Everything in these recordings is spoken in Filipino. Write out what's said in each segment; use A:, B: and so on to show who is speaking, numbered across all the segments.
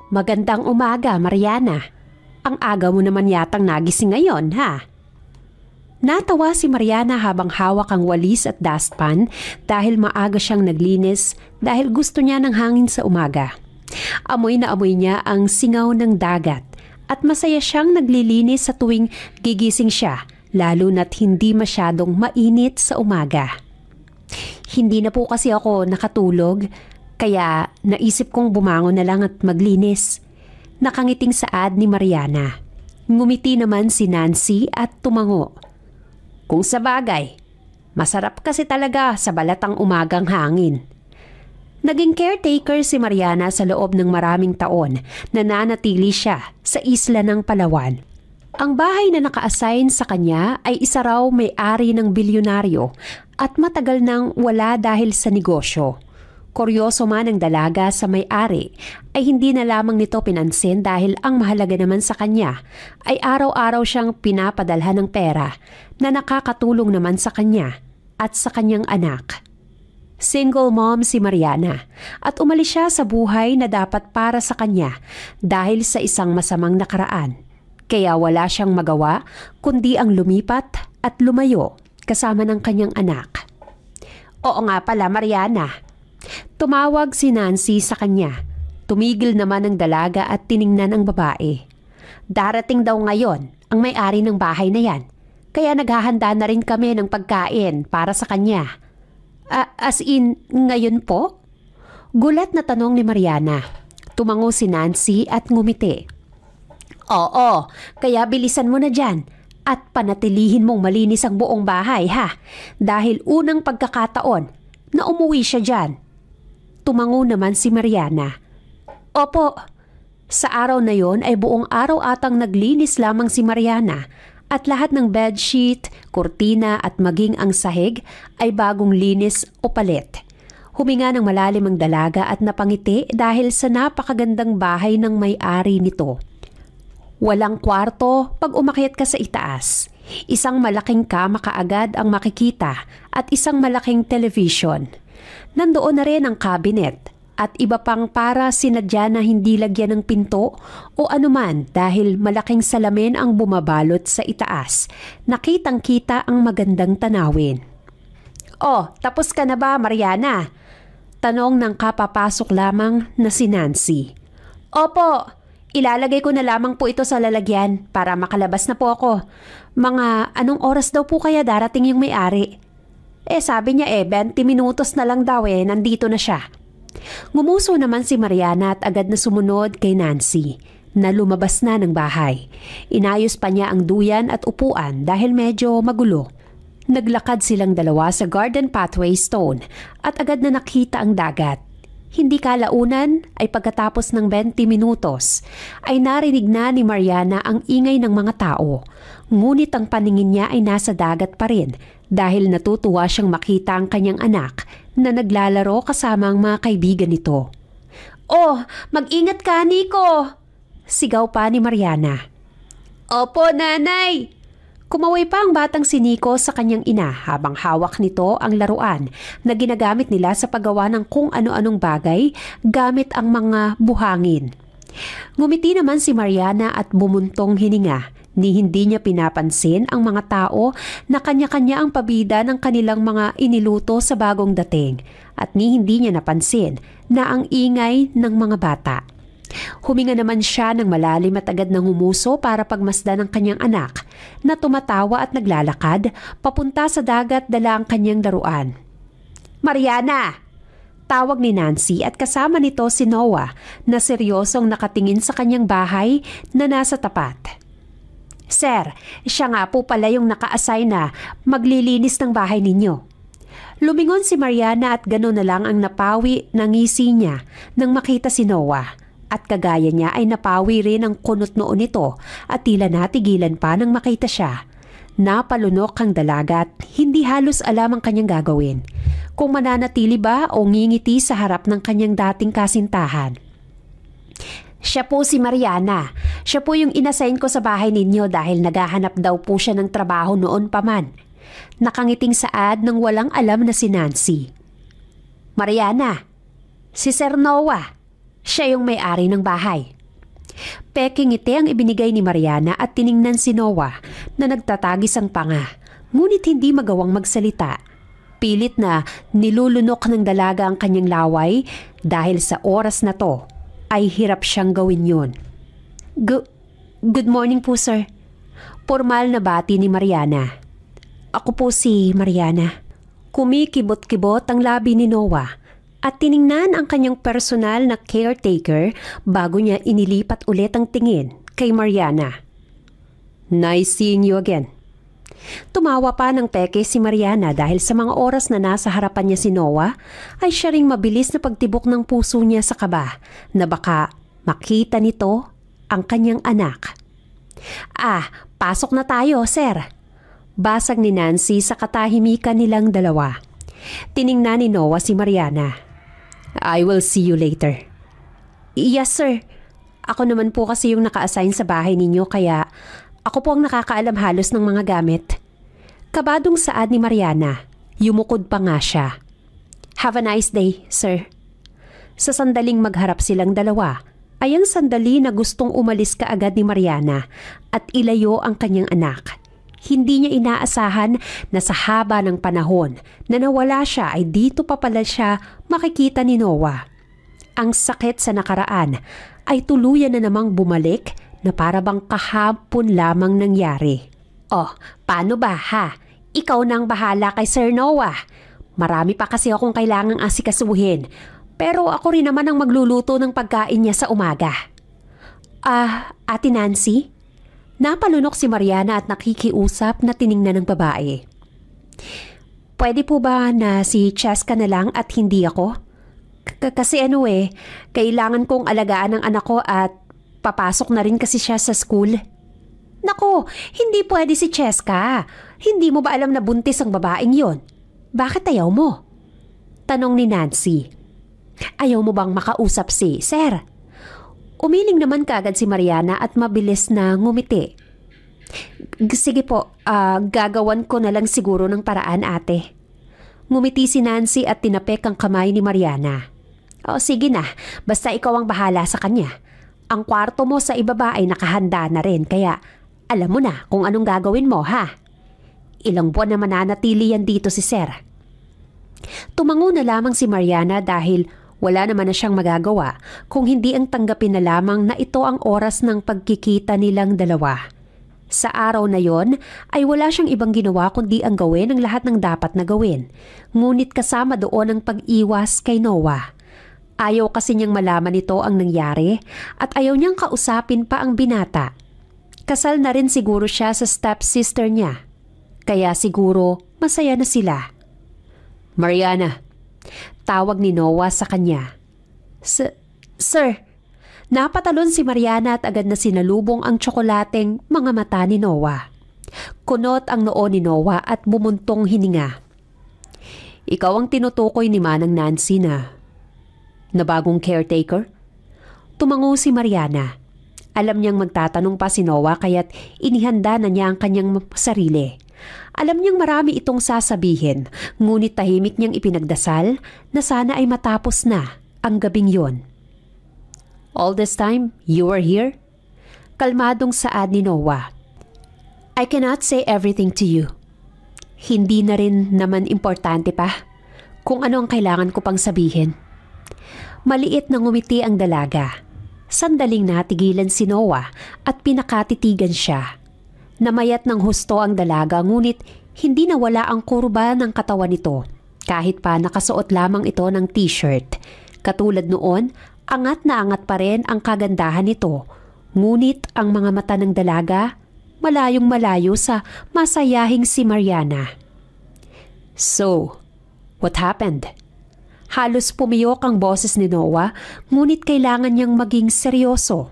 A: Magandang umaga, Mariana. Ang aga mo naman yatang nagising ngayon, ha? Natawa si Mariana habang hawak ang walis at dustpan dahil maaga siyang naglinis dahil gusto niya ng hangin sa umaga. Amoy na amoy niya ang singaw ng dagat at masaya siyang naglilinis sa tuwing gigising siya, lalo na't hindi masyadong mainit sa umaga. Hindi na po kasi ako nakatulog, kaya naisip kong bumangon na lang at maglinis. Nakangiting saad ni Mariana. Ngumiti naman si Nancy at tumango. Kung sa bagay, masarap kasi talaga sa balatang umagang hangin. Naging caretaker si Mariana sa loob ng maraming taon na nanatili siya sa isla ng Palawan. Ang bahay na naka-assign sa kanya ay isa raw may-ari ng bilyonaryo at matagal nang wala dahil sa negosyo. Kuryoso man ang dalaga sa may-ari ay hindi na lamang nito pinansin dahil ang mahalaga naman sa kanya ay araw-araw siyang pinapadalhan ng pera na nakakatulong naman sa kanya at sa kanyang anak. Single mom si Mariana at umalis siya sa buhay na dapat para sa kanya dahil sa isang masamang nakaraan. Kaya wala siyang magawa kundi ang lumipat at lumayo kasama ng kanyang anak. Oo nga pala, Mariana. Tumawag si Nancy sa kanya. Tumigil naman ang dalaga at tiningnan ang babae. Darating daw ngayon ang may-ari ng bahay na yan. Kaya naghahanda na rin kami ng pagkain para sa kanya. As in, ngayon po? Gulat na tanong ni Mariana. Tumango si Nancy at ngumiti. Oo, kaya bilisan mo na dyan at panatilihin mong malinis ang buong bahay, ha? Dahil unang pagkakataon na umuwi siya dyan. Tumango naman si Mariana. Opo, sa araw na yon ay buong araw atang naglinis lamang si Mariana at lahat ng bedsheet, kurtina at maging ang sahig ay bagong linis o palit. Huminga ng malalim ang dalaga at napangiti dahil sa napakagandang bahay ng may-ari nito. Walang kwarto pag umakyat ka sa itaas. Isang malaking kama kaagad ang makikita at isang malaking television. Nandoon na rin ang cabinet at iba pang para sinadya na hindi lagyan ng pinto o anuman dahil malaking salamin ang bumabalot sa itaas. Nakitang-kita ang magandang tanawin. Oh, tapos ka na ba, Mariana? Tanong ng kapapasok lamang na si Nancy. Opo, ilalagay ko na lamang po ito sa lalagyan para makalabas na po ako. Mga anong oras daw po kaya darating yung may-ari? Sabi niya 20 minutos na lang daw nandito na siya. Ngumuso naman si Mariana at agad na sumunod kay Nancy na lumabas na ng bahay. Inayos pa niya ang duyan at upuan dahil medyo magulo. Naglakad silang dalawa sa garden pathway stone at agad na nakita ang dagat. Hindi kalaunan ay pagkatapos ng 20 minutos ay narinig na ni Mariana ang ingay ng mga tao. Ngunit ang paningin niya ay nasa dagat pa rin dahil natutuwa siyang makita ang kanyang anak na naglalaro kasama ang mga kaibigan nito. Oh, mag-ingat ka, Nico! Sigaw pa ni Mariana. Opo, nanay! Kumaway pa ang batang si Nico sa kanyang ina habang hawak nito ang laruan na ginagamit nila sa paggawa ng kung ano-anong bagay gamit ang mga buhangin. Ngumiti naman si Mariana at bumuntong hininga ni hindi niya pinapansin ang mga tao na kanya-kanya ang pabida ng kanilang mga iniluto sa bagong dating at ni hindi niya napansin na ang ingay ng mga bata. Huminga naman siya ng malalim at agad nang humuso para pagmasdan ng kanyang anak na tumatawa at naglalakad papunta sa dagat dala ang kanyang laruan. Mariana! Tawag ni Nancy at kasama nito si Noah na seryosong nakatingin sa kanyang bahay na nasa tapat. Sir, siya nga po pala yung naka-assign na maglilinis ng bahay ninyo. Lumingon si Mariana at gano'n na lang ang napawi ng ngisi niya nang makita si Noah. At kagaya niya ay napawi rin ang kunot noon nito at tila natigilan pa nang makita siya. Napalunok ang dalaga at hindi halos alam ang kanyang gagawin. Kung mananatili ba o ngingiti sa harap ng kanyang dating kasintahan. Siya po si Mariana. Siya po yung inassign ko sa bahay ninyo dahil naghahanap daw po siya ng trabaho noon pa man. Nakangiting saad ng walang alam na si Nancy. Mariana, si Sir Noah. Siya yung may-ari ng bahay. Peking ngiti ang ibinigay ni Mariana at tiningnan si Noah na nagtatagis ang panga, ngunit hindi magawang magsalita. Pilit na nilulunok ng dalaga ang kanyang laway dahil sa oras na to ay hirap siyang gawin yun. Good morning po, sir. Formal na bati ni Mariana. Ako po si Mariana. Kumikibot-kibot ang labi ni Noah at tiningnan ang kanyang personal na caretaker bago niya inilipat ulit ang tingin kay Mariana. Nice seeing you again. Tumawa pa ng peke si Mariana dahil sa mga oras na nasa harapan niya si Noah ay siya ring mabilis na pagtibok ng puso niya sa kaba na baka makita nito ang kanyang anak. Pasok na tayo, sir. Basag ni Nancy sa katahimikan nilang dalawa. Tiningnan ni Noah si Mariana. I will see you later. Yes, sir. Ako naman po kasi yung naka-assign sa bahay ninyo kaya ako po ang nakakaalam halos ng mga gamit. Kabadong saad ni Mariana, yumukod pa nga siya. Have a nice day, sir. Sa sandaling magharap silang dalawa, ay ang sandali na gustong umalis kaagad ni Mariana at ilayo ang kanyang anak. Hindi niya inaasahan na sa haba ng panahon na nawala siya ay dito pa pala siya makikita ni Noah. Ang sakit sa nakaraan ay tuluyan na namang bumalik na para bang kahapon lamang nangyari. Paano ba ha? Ikaw nang bahala kay Sir Noah. Marami pa kasi akong kailangang asikasuhin. Pero ako rin naman ang magluluto ng pagkain niya sa umaga. Ate Nancy? Napalunok si Mariana at nakikiusap na tiningnan ng babae. Pwede po ba na si Cheska na lang at hindi ako? Kasi kailangan kong alagaan ang anak ko at papasok na rin kasi siya sa school. Nako, hindi pwede si Cheska. Hindi mo ba alam na buntis ang babaeng yon? Bakit ayaw mo? Tanong ni Nancy. Ayaw mo bang makausap si Sir? Umiling naman kaagad si Mariana at mabilis na ngumiti. Sige po, gagawan ko na lang siguro ng paraan, ate. Ngumiti si Nancy at tinapik ang kamay ni Mariana. Sige na, basta ikaw ang bahala sa kanya. Ang kwarto mo sa ibaba ay nakahanda na rin kaya alam mo na kung anong gagawin mo, ha? Ilang buwan na mananatili yan dito si Sir. Tumango na lamang si Mariana dahil wala naman na siyang magagawa kung hindi ang tanggapin na lamang na ito ang oras ng pagkikita nilang dalawa. Sa araw na yon ay wala siyang ibang ginawa kundi ang gawin ang lahat ng dapat na gawin. Ngunit kasama doon ang pag-iwas kay Noah. Ayaw kasi niyang malaman nito ang nangyari at ayaw niyang kausapin pa ang binata. Kasal na rin siguro siya sa stepsister niya. Kaya siguro masaya na sila. Mariana, tawag ni Noah sa kanya. Sir, napatalon si Mariana at agad na sinalubong ang tsokolateng mga mata ni Noah. Kunot ang noo ni Noah at bumuntong hininga. Ikaw ang tinutukoy ni Manang Nancy na bagong caretaker? Tumango si Mariana. Alam niyang magtatanong pa si Noah kaya't inihanda na niya ang kanyang sarili. Alam niyang marami itong sasabihin, ngunit tahimik niyang ipinagdasal na sana ay matapos na ang gabing yon. All this time, you were here? Kalmadong saad ni Noah. I cannot say everything to you. Hindi na rin naman importante pa kung ano ang kailangan ko pang sabihin. Maliit na ngumiti ang dalaga. Sandaling natigilan si Noah at pinakatitigan siya. Namayat ng husto ang dalaga ngunit hindi nawala ang kurba ng katawan nito kahit pa nakasuot lamang ito ng t-shirt. Katulad noon, angat na angat pa rin ang kagandahan nito. Ngunit ang mga mata ng dalaga, malayong malayo sa masayahing si Mariana. So, what happened? Halos pumiyok ang boses ni Noah, ngunit kailangan niyang maging seryoso.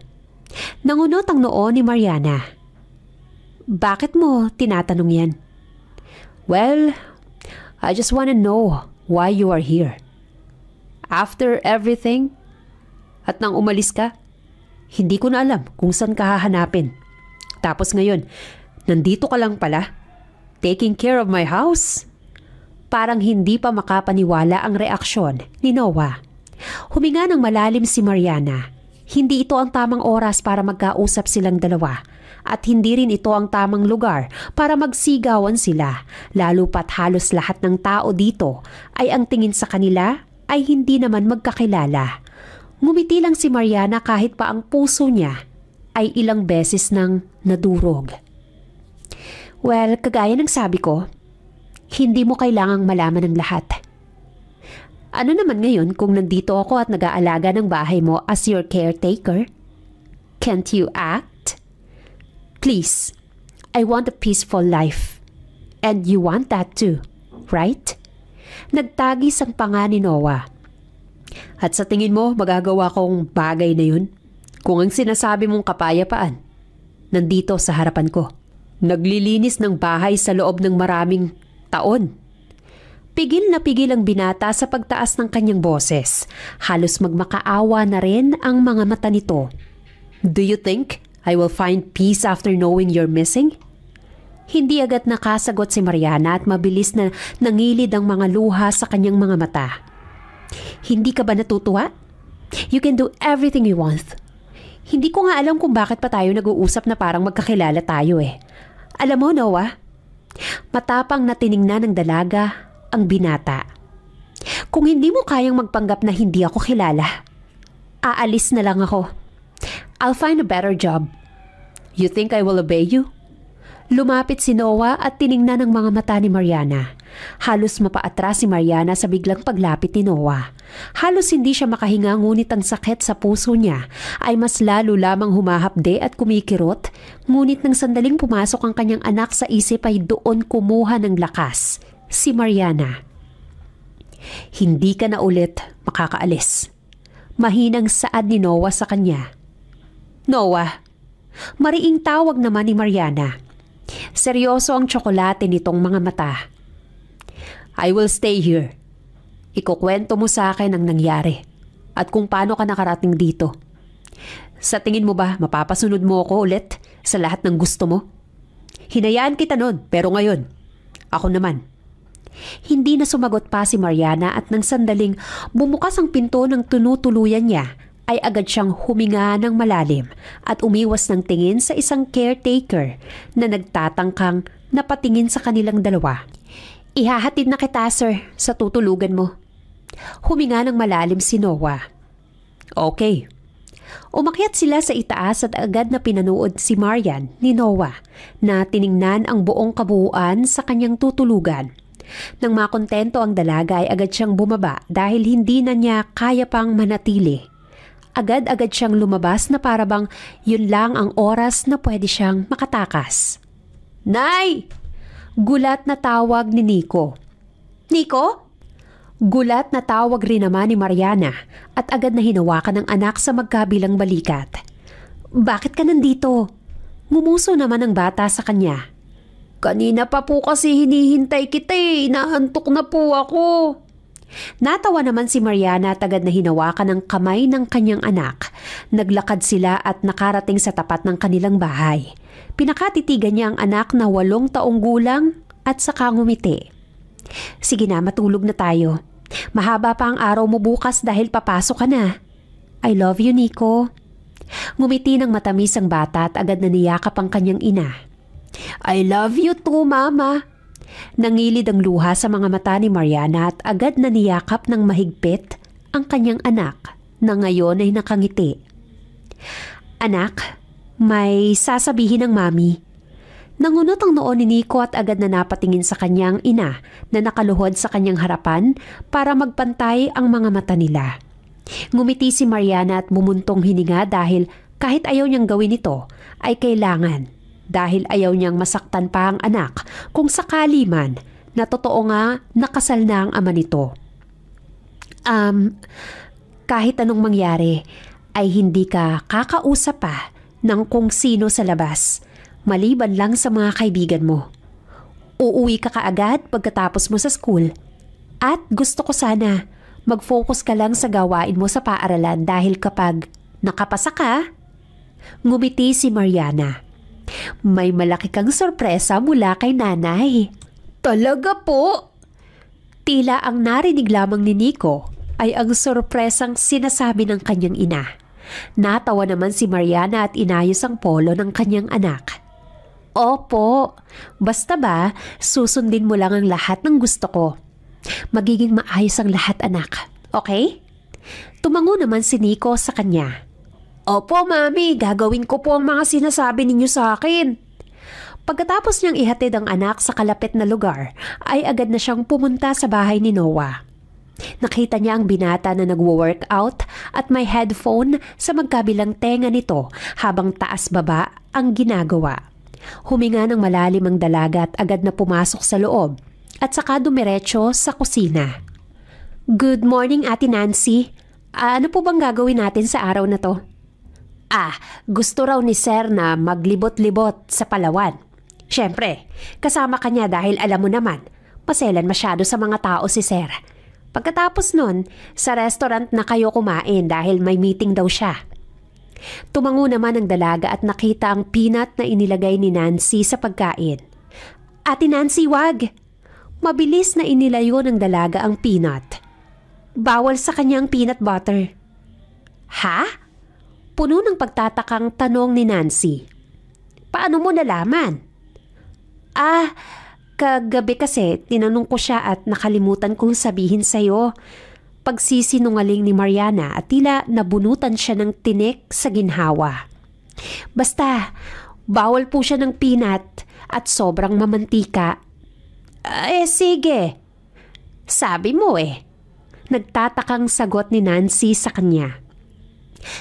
A: Nangunot ang noo ni Mariana. Bakit mo tinatanong yan? Well, I just want to know why you are here. After everything, at nang umalis ka, hindi ko na alam kung saan ka hahanapin. Tapos ngayon, nandito ka lang pala, taking care of my house. Parang hindi pa makapaniwala ang reaksyon ni Noah. Huminga ng malalim si Mariana. Hindi ito ang tamang oras para magkausap silang dalawa. At hindi rin ito ang tamang lugar para magsigawan sila, lalo pat halos lahat ng tao dito ay ang tingin sa kanila ay hindi naman magkakilala. Ngumiti lang si Mariana kahit pa ang puso niya ay ilang beses nang nadurog. Well, kagaya ng sabi ko, hindi mo kailangang malaman ng lahat. Ano naman ngayon kung nandito ako at nag-aalaga ng bahay mo as your caretaker? Can't you act? Please, I want a peaceful life. And you want that too, right? Nagtagis ang panga ni Noah. At sa tingin mo, magagawa kong bagay na yun? Kung ang sinasabi mong kapayapaan, nandito sa harapan ko. Naglilinis ng bahay sa loob ng maraming taon. Pigil na pigil ang binata sa pagtaas ng kanyang boses. Halos magmakaawa na rin ang mga mata nito. Do you think I will find peace after knowing you're missing? Hindi agad nakasagot si Mariana at mabilis na nangilid ang mga luha sa kanyang mga mata. Hindi ka ba natutuwa? You can do everything you want. Hindi ko nga alam kung bakit pa tayo nag-uusap na parang magkakilala tayo eh. Alam mo, Noah, matapang na tiningnan ng dalaga ang binata. Kung hindi mo kayang magpanggap na hindi ako kilala, aalis na lang ako. I'll find a better job. You think I will obey you? Lumapit si Noah at tiningnan ang mga mata ni Mariana. Halos mapaatras si Mariana sa biglang paglapit ni Noah. Halos hindi siya makahinga ngunit ang sakit sa puso niya ay mas lalo lamang humahapde at kumikirot. Ngunit nang sandaling pumasok ang kanyang anak sa isip ay doon kumuha ng lakas si Mariana. Hindi ka na ulit makakaalis. Mahinang saad ni Noah sa kanya. Noah, mariing tawag naman ni Mariana. Seryoso ang tsokolate nitong mga mata. I will stay here. Ikukwento mo sa akin ang nangyari at kung paano ka nakarating dito. Sa tingin mo ba mapapasunod mo ako ulit sa lahat ng gusto mo? Hinayaan kita nun, pero ngayon, ako naman. Hindi na sumagot pa si Mariana at nang sandaling bumukas ang pinto ng tunutuluyan niya, ay agad siyang huminga ng malalim at umiwas ng tingin sa isang caretaker na nagtatangkang napatingin sa kanilang dalawa. Ihahatid na kita, sir, sa tutulugan mo. Huminga ng malalim si Noah. Okay. Umakyat sila sa itaas at agad na pinanood si Marian ni Noah na tiningnan ang buong kabuuan sa kanyang tutulugan. Nang makontento ang dalaga ay agad siyang bumaba dahil hindi na niya kaya pang manatili. Agad-agad siyang lumabas na parabang yun lang ang oras na pwede siyang makatakas. Nay! Gulat na tawag ni Nico. Nico? Gulat na tawag rin naman ni Mariana at agad na hinawakan ng anak sa magkabilang balikat. Bakit ka nandito? Ngumuso naman ang bata sa kanya. Kanina pa po kasi hinihintay kita eh. Nahantok na po ako. Natawa naman si Mariana at agad na hinawakan ang kamay ng kanyang anak. Naglakad sila at nakarating sa tapat ng kanilang bahay. Pinakatitigan niya ang anak na 8 taong gulang at saka ngumiti. Sige na, matulog na tayo. Mahaba pa ang araw mo bukas dahil papasok ka na. I love you, Nico. Ngumiti ng matamis ang bata at agad na niyakap ang kanyang ina. I love you too, Mama. Nangilid ang luha sa mga mata ni Mariana at agad na niyakap ng mahigpit ang kanyang anak na ngayon ay nakangiti. Anak, may sasabihin ng mami. Nangunot ang noo ni Nico at agad na napatingin sa kanyang ina na nakaluhod sa kanyang harapan para magpantay ang mga mata nila. Ngumiti si Mariana at bumuntong hininga dahil kahit ayaw niyang gawin ito ay kailangan. Dahil ayaw niyang masaktan pa ang anak kung sakali man na totoo nga nakasal na ang ama nito. Kahit anong mangyari ay hindi ka kakausap pa ng kung sino sa labas, maliban lang sa mga kaibigan mo. Uuwi ka kaagad pagkatapos mo sa school. At gusto ko sana mag-focus ka lang sa gawain mo sa paaralan dahil kapag nakapasa ka, ngumiti si Mariana. May malaki kang sorpresa mula kay nanay. Talaga po? Tila ang narinig lamang ni Nico ay ang sorpresang sinasabi ng kanyang ina. Natawa naman si Mariana at inayos ang polo ng kanyang anak. Opo, basta ba susundin mo lang ang lahat ng gusto ko. Magiging maayos ang lahat, anak. Okay? Tumango naman si Nico sa kanya. Opo, Mami, gagawin ko po ang mga sinasabi ninyo sa akin. Pagkatapos niyang ihatid ang anak sa kalapit na lugar, ay agad na siyang pumunta sa bahay ni Noah. Nakita niya ang binata na nagwo-workout at may headphone sa magkabilang tenga nito habang taas-baba ang ginagawa. Huminga ng malalim ang dalaga at agad na pumasok sa loob at saka dumiretso sa kusina. Good morning, Ate Nancy. Ano po bang gagawin natin sa araw na to? Gusto raw ni Sir na maglibot-libot sa Palawan. Siyempre, kasama ka niya dahil alam mo naman, maselan masyado sa mga tao si Sir. Pagkatapos nun, sa restaurant na kayo kumain dahil may meeting daw siya. Tumango naman ang dalaga at nakita ang peanut na inilagay ni Nancy sa pagkain. Ate Nancy, wag! Mabilis na inilayo ng dalaga ang peanut. Bawal sa kanyang peanut butter. Ha? Puno ng pagtatakang tanong ni Nancy. Paano mo nalaman? Kagabi kasi tinanong ko siya at nakalimutan kong sabihin sa'yo. Pagsisinungaling ni Mariana at tila nabunutan siya ng tinik sa ginhawa. Basta, bawal po siya ng peanut at sobrang mamantika. Sige. Sabi mo Nagtatakang sagot ni Nancy sa kanya.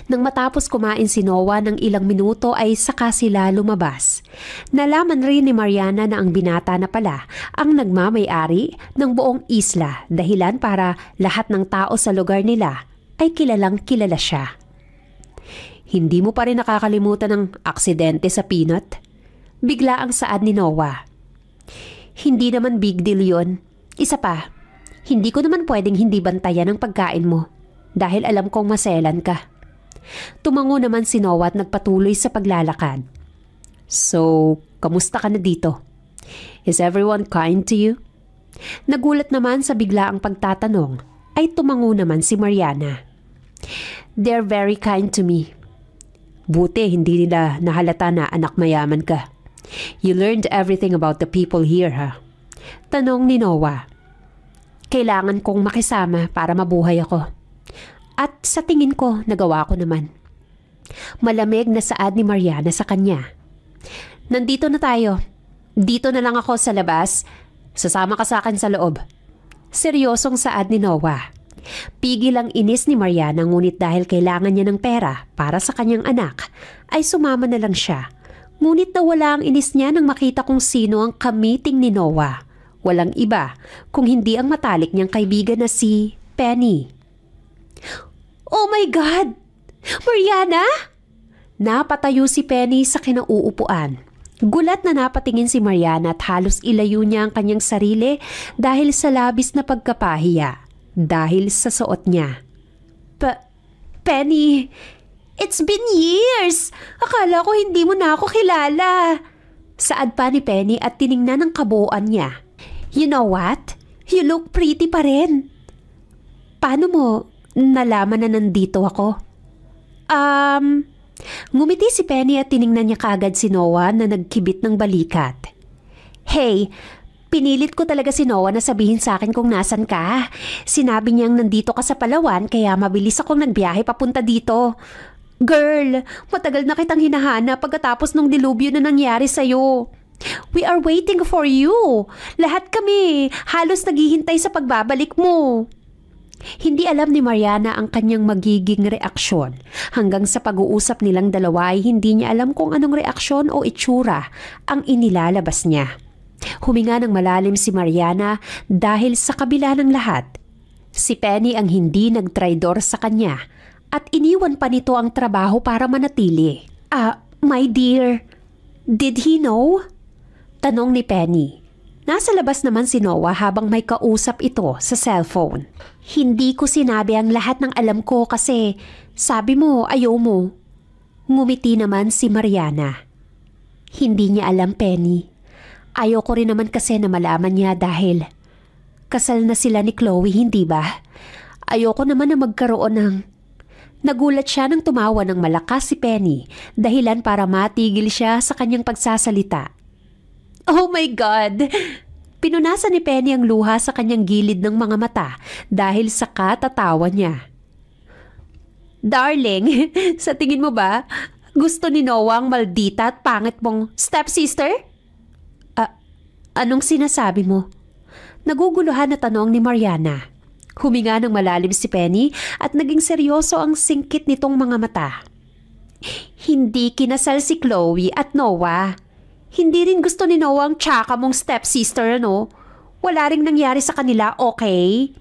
A: Nang matapos kumain si Noah ng ilang minuto ay saka sila lumabas. Nalaman rin ni Mariana na ang binata na pala ang nagmamay-ari ng buong isla dahilan para lahat ng tao sa lugar nila ay kilalang kilala siya. Hindi mo pa rin nakakalimutan ng aksidente sa peanut? Bigla ang saad ni Noah. Hindi naman big deal yun. Isa pa, hindi ko naman pwedeng hindi bantayan ang pagkain mo dahil alam kong maselan ka. Tumango naman si Noah at nagpatuloy sa paglalakad. So, kamusta ka na dito? Is everyone kind to you? Nagulat naman sa biglaang pagtatanong ay tumango naman si Mariana. They're very kind to me. Buti hindi nila nahalata na anak mayaman ka. You learned everything about the people here, ha? Tanong ni Noah. Kailangan kong makisama para mabuhay ako. At sa tingin ko, nagawa ko naman. Malamig na saad ni Mariana sa kanya. Nandito na tayo. Dito na lang ako sa labas. Sasama ka sa akin sa loob. Seryosong saad ni Noah. Pigil ang inis ni Mariana ngunit dahil kailangan niya ng pera para sa kanyang anak, ay sumama na lang siya. Ngunit nawala ang inis niya nang makita kung sino ang kamiting ni Noah. Walang iba kung hindi ang matalik niyang kaibigan na si Penny. Oh my God! Mariana? Napatayo si Penny sa kinauupuan. Gulat na napatingin si Mariana at halos ilayo niya ang kanyang sarili dahil sa labis na pagkapahiya. Dahil sa suot niya. Penny, it's been years! Akala ko hindi mo na ako kilala. Saad pa ni Penny at tiningnan ang kabuuan niya. You know what? You look pretty pa rin. Paano mo nalaman na nandito ako? Ngumiti si Penny at tiningnan niya kaagad si Noah na nagkibit ng balikat. Hey, pinilit ko talaga si Noah na sabihin sa akin kung nasan ka. Sinabi niyang nandito ka sa Palawan kaya mabilis akong nagbiyahe papunta dito. Girl, matagal na kitang hinahanap pagkatapos ng dilubyo na nangyari sa'yo. We are waiting for you. Lahat kami halos naghihintay sa pagbabalik mo. Hindi alam ni Mariana ang kanyang magiging reaksyon. Hanggang sa pag-uusap nilang dalawa ay hindi niya alam kung anong reaksyon o itsura ang inilalabas niya. Huminga ng malalim si Mariana dahil sa kabila ng lahat, si Penny ang hindi nagtraidor sa kanya at iniwan pa nito ang trabaho para manatili. My dear, did he know? Tanong ni Penny. Nasa labas naman si Noah habang may kausap ito sa cellphone. Hindi ko sinabi ang lahat ng alam ko kasi sabi mo ayaw mo. Ngumiti naman si Mariana. Hindi niya alam, Penny. Ayaw ko rin naman kasi na malaman niya dahil kasal na sila ni Chloe, hindi ba? Ayoko naman na magkaroon Nagulat siya nang tumawa ng malakas si Penny, dahilan para matigil siya sa kanyang pagsasalita. Oh my God! Pinunasan ni Penny ang luha sa kanyang gilid ng mga mata dahil sa katatawa niya. Darling, sa tingin mo ba, gusto ni Noah ang maldita at pangit mong stepsister? Anong sinasabi mo? Naguguluhan na tanong ni Mariana. Huminga ng malalim si Penny at naging seryoso ang singkit nitong mga mata. Hindi kinasal si Chloe at Noah. Hindi rin gusto ni Noah ang tsaka mong stepsister, ano? Wala ring nangyari sa kanila, okay?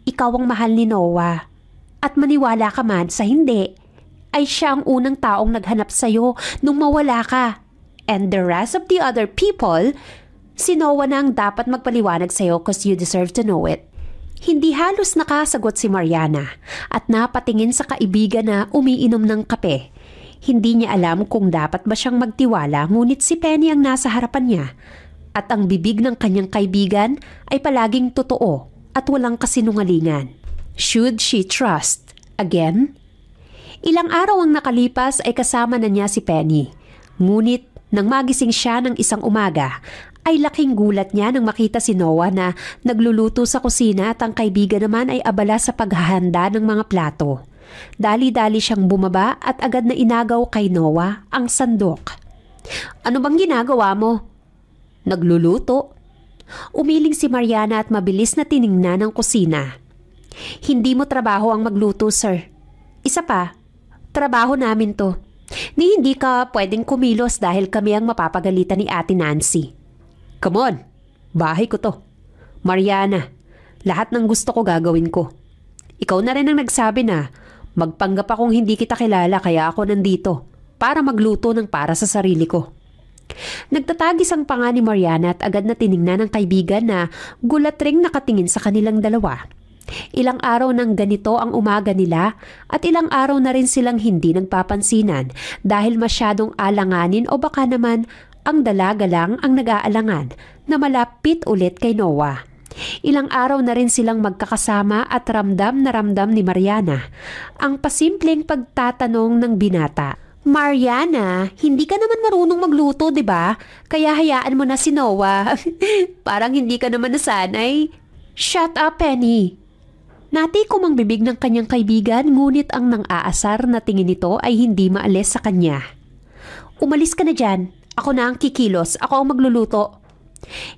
A: Ikaw ang mahal ni Noah. At maniwala ka man sa hindi, ay siya ang unang taong naghanap sa'yo nung mawala ka. And the rest of the other people, si Noah na ang dapat magpaliwanag sa'yo cause you deserve to know it. Hindi halos nakasagot si Mariana at napatingin sa kaibigan na umiinom ng kape. Hindi niya alam kung dapat ba siyang magtiwala, ngunit si Penny ang nasa harapan niya at ang bibig ng kanyang kaibigan ay palaging totoo at walang kasinungalingan. Should she trust again? Ilang araw ang nakalipas ay kasama na niya si Penny. Ngunit nang magising siya ng isang umaga, ay laking gulat niya nang makita si Noah na nagluluto sa kusina at ang kaibigan naman ay abala sa paghahanda ng mga plato. Dali-dali siyang bumaba at agad na inagaw kay Noah ang sandok. Ano bang ginagawa mo? Nagluluto. Umiling si Mariana at mabilis na tiningnan ang kusina. Hindi mo trabaho ang magluto, sir. Isa pa, trabaho namin to. Ni hindi ka pwedeng kumilos dahil kami ang mapapagalitan ni Ate Nancy. Come on, bahay ko to. Mariana, lahat ng gusto ko gagawin ko. Ikaw na rin ang nagsabi na magpanggap akong hindi kita kilala kaya ako nandito para magluto ng para sa sarili ko. Nagtatagis ang panga ni Mariana at agad na tiningnan ng kaibigan na gulat ring nakatingin sa kanilang dalawa. Ilang araw nang ganito ang umaga nila at ilang araw na rin silang hindi nagpapansinan dahil masyadong alanganin o baka naman ang dalaga lang ang nag-aalangan na malapit ulit kay Noah. Ilang araw na rin silang magkakasama at ramdam na ramdam ni Mariana ang pasimpleng pagtatanong ng binata. Mariana, hindi ka naman marunong magluto, di ba? Kaya hayaan mo na si Noah. Parang hindi ka naman nasanay. Shut up, Penny. Natikom ang bibig ng kanyang kaibigan ngunit ang nang-aasar na tingin nito ay hindi maalis sa kanya. Umalis ka na dyan. Ako na ang kikilos. Ako ang magluluto.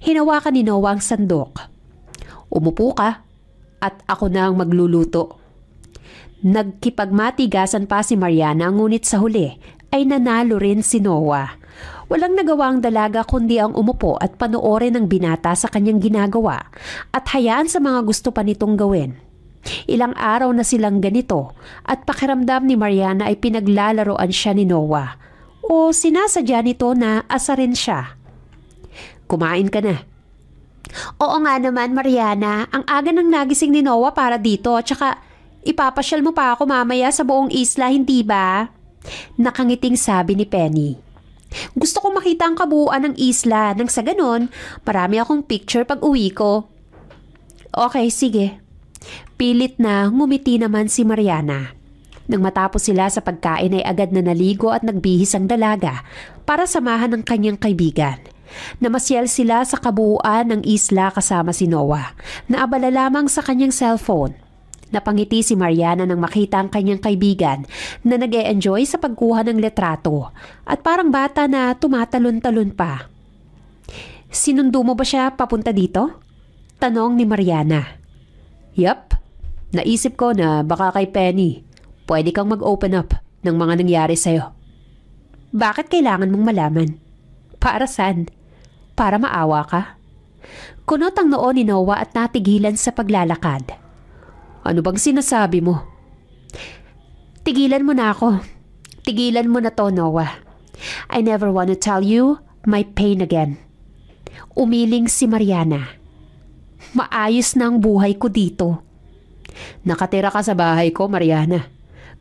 A: Hinawakan ni Noah ang sandok. Umupo ka at ako na ang magluluto. Nagkipagmatigasan pa si Mariana ngunit sa huli ay nanalo rin si Noah. Walang nagawa ang dalaga kundi ang umupo at panoorin ng binata sa kanyang ginagawa at hayaan sa mga gusto pa nitong gawin. Ilang araw na silang ganito at pakiramdam ni Mariana ay pinaglalaroan siya ni Noah o sinasadya nito na asarin siya. Kumain ka na. Oo nga naman, Mariana. Ang aga nang nagising ni Noah para dito at saka ipapasyal mo pa ako mamaya sa buong isla, hindi ba? Nakangiting sabi ni Penny. Gusto ko makita ang kabuuan ng isla nang sa ganon, marami akong picture pag uwi ko. Okay, sige. Pilit na ngumiti naman si Mariana. Nang matapos sila sa pagkain ay agad na naligo at nagbihis ang dalaga para samahan ng kanyang kaibigan. Namasyal sila sa kabuuan ng isla kasama si Noah na abala lamang sa kanyang cellphone. Napangiti si Mariana nang makita ang kanyang kaibigan na nag-e-enjoy sa pagkuha ng letrato at parang bata na tumatalon-talon pa. Sinundo mo ba siya papunta dito? Tanong ni Mariana. Yup, naisip ko na baka kay Penny. Pwede kang mag-open up ng mga nangyari sa'yo. Bakit kailangan mong malaman? Para saan? Para maawa ka? Kunot ang noo ni Noah at natigilan sa paglalakad. Ano bang sinasabi mo? Tigilan mo na ako. Tigilan mo na to, Noah. I never want to tell you my pain again. Umiling si Mariana. Maayos na ang buhay ko dito. Nakatira ka sa bahay ko, Mariana.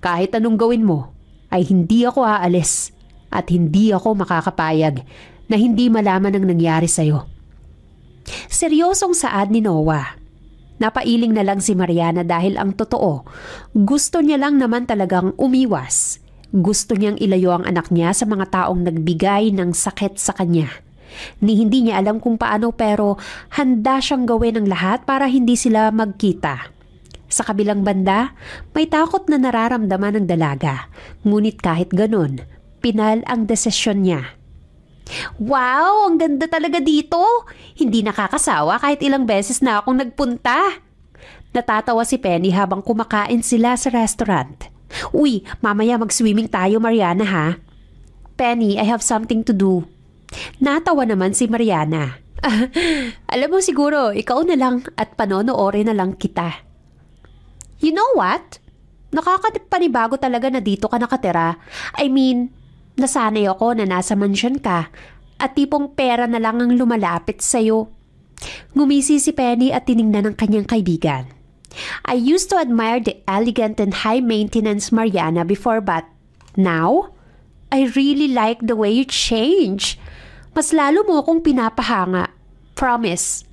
A: Kahit anong gawin mo, ay hindi ako aalis at hindi ako makakapayag na hindi malaman ang nangyari sa'yo. Seryosong saad ni Noah. Napailing na lang si Mariana dahil ang totoo, gusto niya lang naman talagang umiwas. Gusto niyang ilayo ang anak niya sa mga taong nagbigay ng sakit sa kanya. Hindi niya alam kung paano pero handa siyang gawin ang lahat para hindi sila magkita. Sa kabilang banda, may takot na nararamdaman ng dalaga. Ngunit kahit ganun, pinal ang desisyon niya. Wow! Ang ganda talaga dito! Hindi nakakasawa kahit ilang beses na akong nagpunta. Natatawa si Penny habang kumakain sila sa restaurant. Uy, mamaya mag-swimming tayo, Mariana, ha? Penny, I have something to do. Natawa naman si Mariana. Alam mo siguro, ikaw na lang at panonoorin na lang kita. You know what? Nakakapanibago talaga na dito ka nakatira. I mean, nasanay ako na nasa mansyon ka at tipong pera na lang ang lumalapit sa'yo. Ngumisi si Penny at tiningnan ng kanyang kaibigan. I used to admire the elegant and high-maintenance Mariana before but now, I really like the way you change. Mas lalo mo akong pinapahanga. Promise.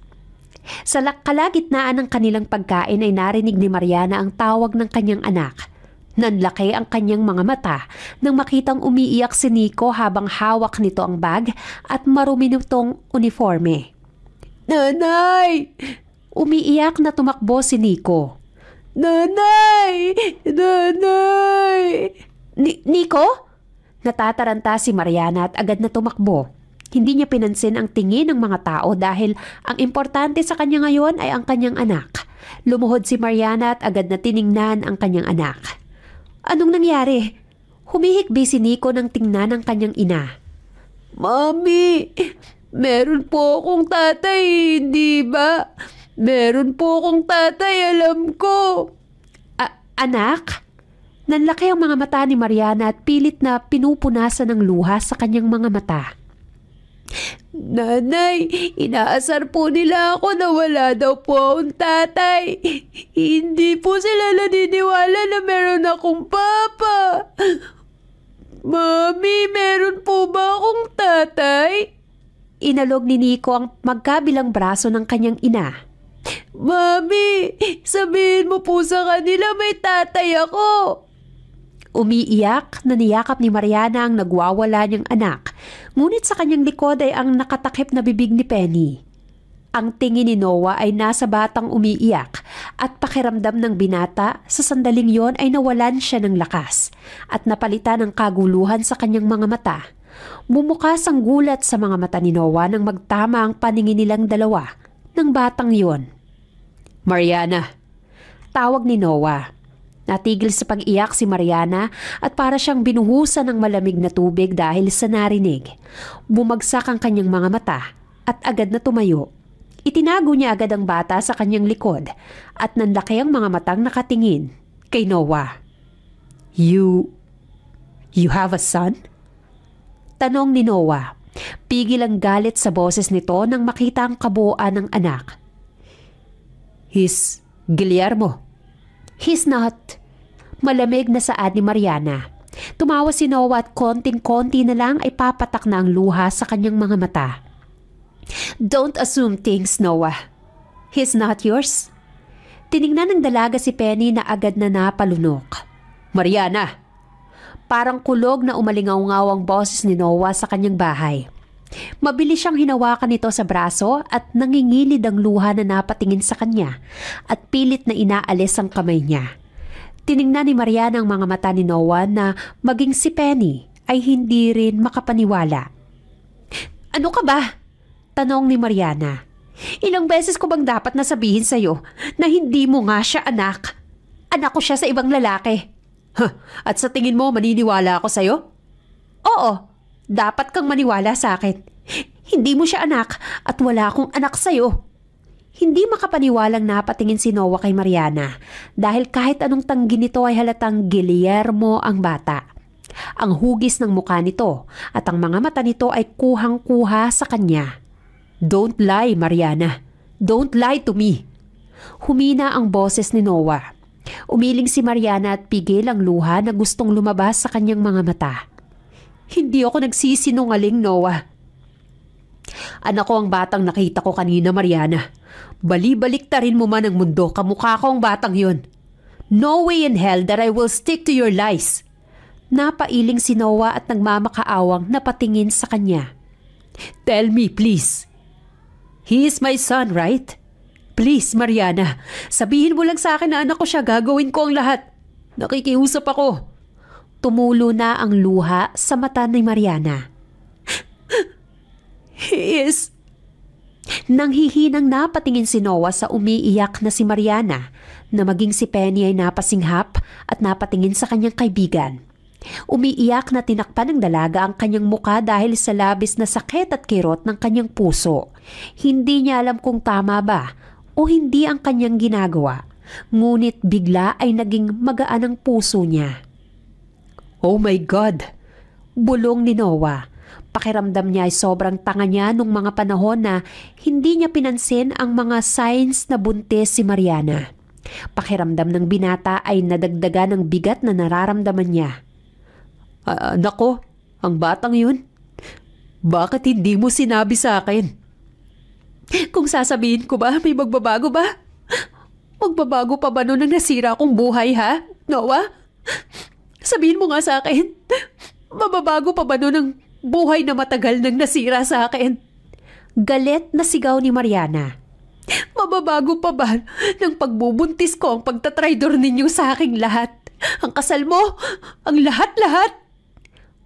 A: Sa kalagitnaan ng kanilang pagkain ay narinig ni Mariana ang tawag ng kanyang anak. Nanlaki ang kanyang mga mata nang makitang umiiyak si Nico habang hawak nito ang bag at marumi nitong uniforme. Nanay! Umiiyak na tumakbo si Nico. Nanay! Nanay! Nico? Natataranta si Mariana at agad na tumakbo. Hindi niya pinansin ang tingin ng mga tao dahil ang importante sa kanya ngayon ay ang kanyang anak. Lumuhod si Mariana at agad na tiningnan ang kanyang anak. Anong nangyari? Humihikbi si Nico nang tingnan ang kanyang ina. Mami, meron po akong tatay, hindi ba? Meron po akong tatay, alam ko. Anak? Nanlaki ang mga mata ni Mariana at pilit na pinupunasan ng luha sa kanyang mga mata. Nanay, inaasar po nila ako na wala daw po akong tatay. Hindi po sila naniniwala na meron akong papa. Mami, meron po ba akong tatay? Inalog ni Nico ang magkabilang braso ng kanyang ina. Mami, sabihin mo po sa kanila may tatay ako. Umiiyak na niyakap ni Mariana ang nagwawala niyang anak, ngunit sa kanyang likod ay ang nakatakip na bibig ni Penny. Ang tingin ni Noah ay nasa batang umiiyak at pakiramdam ng binata sa sandaling yon ay nawalan siya ng lakas at napalitan ng kaguluhan sa kanyang mga mata. Bumukas ang gulat sa mga mata ni Noah nang magtama ang paningin nilang dalawa ng batang yon. Mariana, tawag ni Noah. Natigil sa pag-iyak si Mariana at para siyang binuhusan ng malamig na tubig dahil sa narinig. Bumagsak ang kanyang mga mata at agad na tumayo. Itinago niya agad ang bata sa kanyang likod at nanlaki ang mga matang nakatingin kay Noah. You have a son? Tanong ni Noah. Pigil ang galit sa boses nito nang makita ang kabuuan ng anak. He's Guillermo. He's not. Malamig na saad ni Mariana. Tumawa si Noah at konting-konti na lang ay papatak na ang luha sa kanyang mga mata. Don't assume things, Noah. He's not yours. Tiningnan ng dalaga si Penny na agad na napalunok. Mariana! Parang kulog na umalingaw-ngaw ang boses ni Noah sa kanyang bahay. Mabilis siyang hinawakan nito sa braso at nangingilid ang luha na napatingin sa kanya at pilit na inaalis ang kamay niya. Tiningnan ni Mariana ang mga mata ni Noah na maging si Penny ay hindi rin makapaniwala. Ano ka ba? Tanong ni Mariana. Ilang beses ko bang dapat nasabihin sa'yo na hindi mo nga siya anak? Anak ko siya sa ibang lalaki. At sa tingin mo maniniwala ako sa'yo? Oo, dapat kang maniwala sa akin. Hindi mo siya anak at wala akong anak sa'yo. Hindi makapaniwalang napatingin si Noah kay Mariana dahil kahit anong tanggi nito ay halatang Guillermo ang bata. Ang hugis ng mukha nito at ang mga mata nito ay kuhang-kuha sa kanya. Don't lie, Mariana. Don't lie to me. Humina ang boses ni Noah. Umiling si Mariana at pigil ang luha na gustong lumabas sa kanyang mga mata. Hindi ako nagsisinungaling, Noah. Anak ko ang batang nakita ko kanina, Mariana. Bali-baliktarin mo man ang mundo, kamukha ko ang batang yun. No way in hell that I will stick to your lies. Napailing si Noah at nagmamakaawang napatingin sa kanya. Tell me, please. He is my son, right? Please, Mariana, sabihin mo lang sa akin na anak ko siya, gagawin ko ang lahat. Nakikiusap ako. Tumulo na ang luha sa mata ni Mariana. He is. Nanghihinang napatingin si Noah sa umiiyak na si Mariana, na maging si Penny ay napasinghap at napatingin sa kanyang kaibigan. Umiiyak na tinakpan ng dalaga ang kanyang muka dahil sa labis na sakit at kirot ng kanyang puso. Hindi niya alam kung tama ba o hindi ang kanyang ginagawa, ngunit bigla ay naging magaan ang puso niya. Oh my God! Bulong ni Noah. Pakiramdam niya ay sobrang tanga niya nung mga panahon na hindi niya pinansin ang mga signs na buntis si Mariana. Pakiramdam ng binata ay nadagdagan ng bigat na nararamdaman niya. Anak ko, ang batang yun. Bakit hindi mo sinabi sa akin? Kung sasabihin ko ba, may magbabago ba? Magbabago pa ba nun ang nasira kong buhay, ha? Noah? Sabihin mo nga sa akin, mababago pa ba nun ang buhay na matagal nang nasira sa akin? Galit na sigaw ni Mariana. Mababago pa ba ng pagbubuntis ko ang pagtatraidor ninyo sa aking lahat? Ang kasal mo, ang lahat-lahat?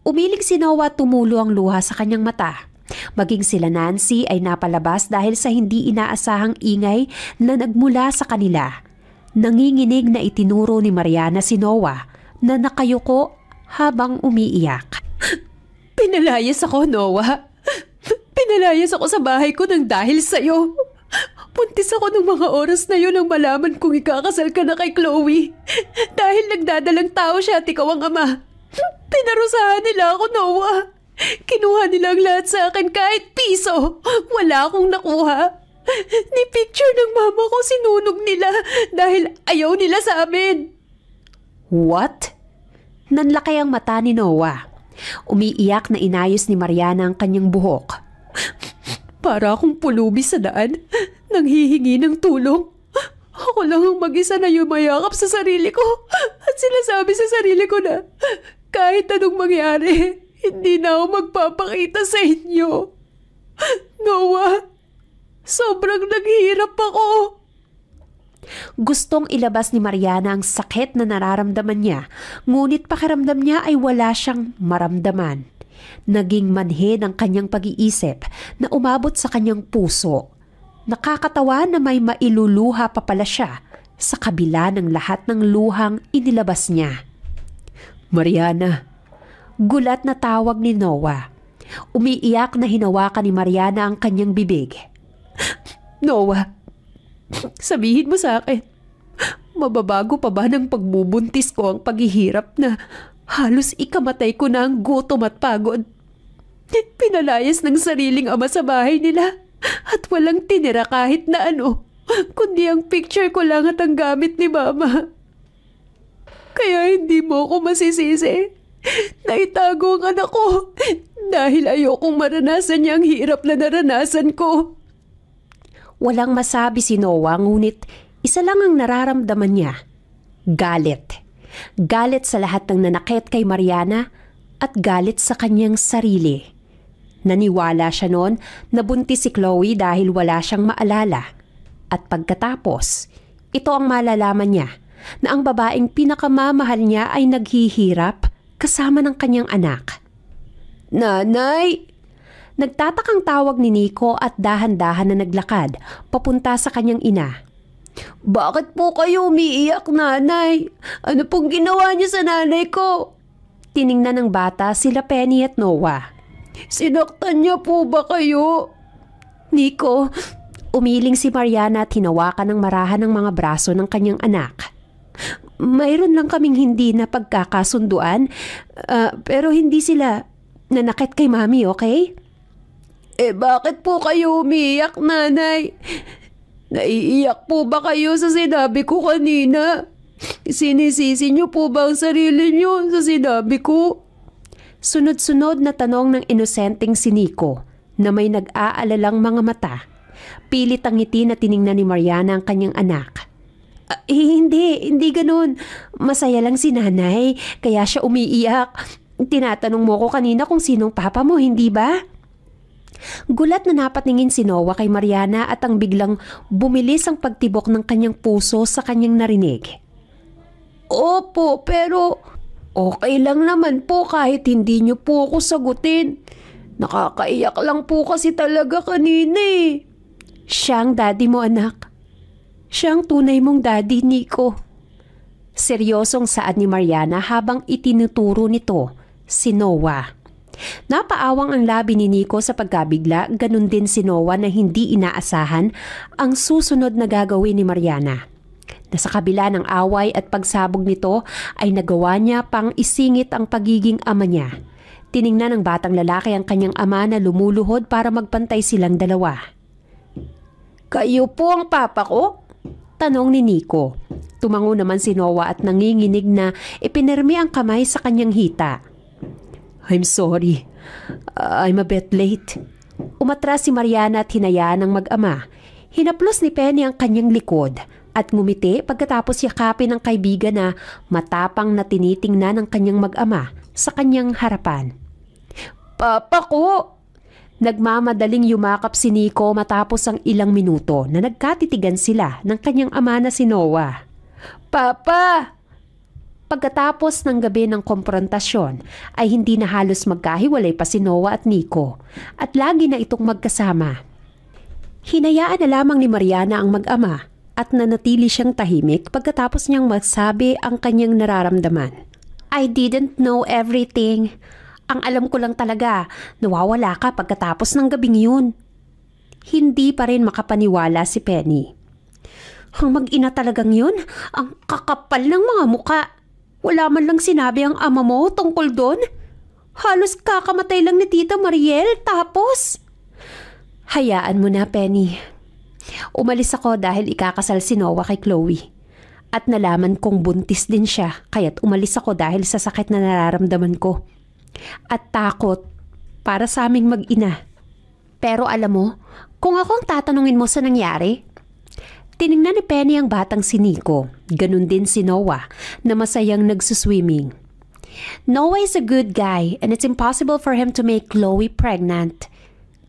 A: Umiling si Noah, tumulo ang luha sa kanyang mata. Maging sila Nancy ay napalabas dahil sa hindi inaasahang ingay na nagmula sa kanila. Nanginginig na itinuro ni Mariana si Noah na nakayuko habang umiiyak. Pinalayas ako, Noah. Pinalayas ako sa bahay ko ng dahil sa'yo. Puntis ako ng mga oras na yun nang malaman kong ikakasal ka na kay Chloe. Dahil nagdadalang tao siya at ikaw ang ama. Pinarusahan nila ako, Noah. Kinuha nila ang lahat sa akin kahit piso. Wala akong nakuha. Ni picture ng mama ko sinunog nila dahil ayaw nila sa amin. What? Nanlaki ang mata ni Noah. Umiiyak na inayos ni Mariana ang kanyang buhok. Para akong pulubi sa daan, nanghihingi ng tulong. Ako lang ang mag-isa na yumayakap sa sarili ko at sinasabi sa sarili ko na kahit anong mangyari, hindi na ako magpapakita sa inyo. Noah, sobrang naghihirap ako. Gustong ilabas ni Mariana ang sakit na nararamdaman niya, ngunit pakiramdam niya ay wala siyang maramdaman. Naging manhid ang kanyang pag-iisip na umabot sa kanyang puso. Nakakatawa na may mailuluha pa pala siya sa kabila ng lahat ng luhang inilabas niya. Mariana, gulat na tawag ni Noah. Umiiyak na hinawakan ni Mariana ang kanyang bibig. Noah, sabihin mo sa akin, mababago pa ba ng pagbubuntis ko ang paghihirap na halos ikamatay ko na ang gutom at pagod? Pinalayas ng sariling ama sa bahay nila at walang tinira kahit na ano, kundi ang picture ko lang at ang gamit ni mama. Kaya hindi mo ako masisisi na itago ang anak ko dahil ayokong maranasan niya ang hirap na naranasan ko. Walang masabi si Noah, ngunit isa lang ang nararamdaman niya. Galit. Galit sa lahat ng nanakit kay Mariana at galit sa kanyang sarili. Naniwala siya noon na buntis si Chloe dahil wala siyang maalala. At pagkatapos, ito ang malalaman niya na ang babaeng pinakamamahal niya ay naghihirap kasama ng kanyang anak. Nanay! Nagtatakang tawag ni Nico at dahan-dahan na naglakad papunta sa kanyang ina. Bakit po kayo umiiyak, nanay? Ano pong ginawa niyo sa nanay ko? Tiningnan ng bata sila Penny at Noah. Sinaktan niya po ba kayo? Nico, umiling si Mariana at hinawakan ng marahan ng mga braso ng kanyang anak. Mayroon lang kaming hindi na pagkakasunduan, pero hindi sila nanakit kay mami, okay? Bakit po kayo umiiyak, nanay? Naiiyak po ba kayo sa sinabi ko kanina? Sinisisi niyo po ba ang sarili niyo sa sinabi ko? Sunod-sunod na tanong ng inosenteng si Nico. na may nag-aalalang mga mata. Pilit ang ngiti na tiningnan ni Mariana ang kanyang anak. Hindi ganun. Masaya lang si nanay, kaya siya umiiyak. Tinatanong mo ko kanina kung sinong papa mo, hindi ba? Gulat na napatingin si Noah kay Mariana at ang biglang bumilis ang pagtibok ng kanyang puso sa kanyang narinig. Opo, pero okay lang naman po kahit hindi niyo po ako sagutin. Nakakaiyak lang po kasi talaga kanina eh. Siya ang daddy mo, anak. Siya ang tunay mong daddy, Nico. Seryosong saad ni Mariana habang itinuturo nito si Noah. Napaawang ang labi ni Nico sa pagkabigla, ganun din si Noah na hindi inaasahan ang susunod na gagawin ni Mariana. Nasa kabila ng away at pagsabog nito ay nagawa niya pang isingit ang pagiging ama niya. Tiningnan ng batang lalaki ang kanyang ama na lumuluhod para magpantay silang dalawa. Kayo po ang papa ko? Tanong ni Nico. Tumango naman si Noah at nanginginig na ipinirmi ang kamay sa kanyang hita. I'm sorry. I'm a bit late. Umatras si Mariana at hinayaan ng mag-ama. Hinaplos ni Penny ang kanyang likod at ngumiti pagkatapos yakapin ng kaibigan na matapang na tinitingnan ng kanyang mag-ama sa kanyang harapan. Papa ko! Nagmamadaling yumakap si Nico matapos ang ilang minuto na nagkatitigan sila ng kanyang ama na si Noah. Papa! Pagkatapos ng gabi ng komprontasyon ay hindi na halos magkahiwalay pa si Noah at Nico at lagi na itong magkasama. Hinayaan na lamang ni Mariana ang mag-ama at nanatili siyang tahimik pagkatapos niyang magsabi ang kanyang nararamdaman. I didn't know everything. Ang alam ko lang talaga, nawawala ka pagkatapos ng gabing yun. Hindi pa rin makapaniwala si Penny. Ang mag-ina talagang yun, ang kakapal ng mga muka. Wala man lang sinabi ang ama mo tungkol doon. Halos kakamatay lang ni Tita Mariel tapos. Hayaan mo na, Penny. Umalis ako dahil ikakasal si Noah kay Chloe. At nalaman kong buntis din siya, kaya't umalis ako dahil sa sakit na nararamdaman ko. At takot para sa aming mag-ina. Pero alam mo, kung ako ang tatanungin mo sa nangyari, tiningnan ni Penny ang batang si Nico. Ganun din si Noah na masayang nagsuswimming. Noah is a good guy and it's impossible for him to make Chloe pregnant.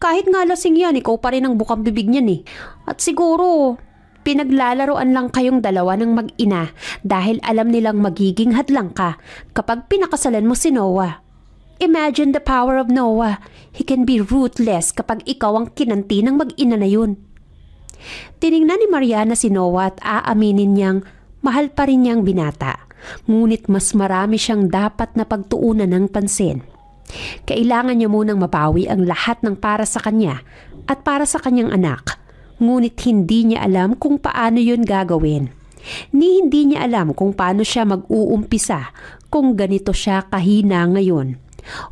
A: Kahit nga lasing yan, ikaw pa rin ang bukang bibig niyan eh. At siguro, pinaglalaroan lang kayong dalawa ng mag-ina dahil alam nilang magiging hadlang ka kapag pinakasalan mo si Noah. Imagine the power of Noah. He can be ruthless kapag ikaw ang kinanti ng mag-ina na yun. Tiningnan ni Mariana si Noah at aaminin niyang mahal pa rin niyang binata. Ngunit mas marami siyang dapat na pagtuunan ng pansin. Kailangan niya munang mapawi ang lahat ng para sa kanya at para sa kanyang anak. Ngunit hindi niya alam kung paano yun gagawin. Hindi niya alam kung paano siya mag-uumpisa kung ganito siya kahina ngayon.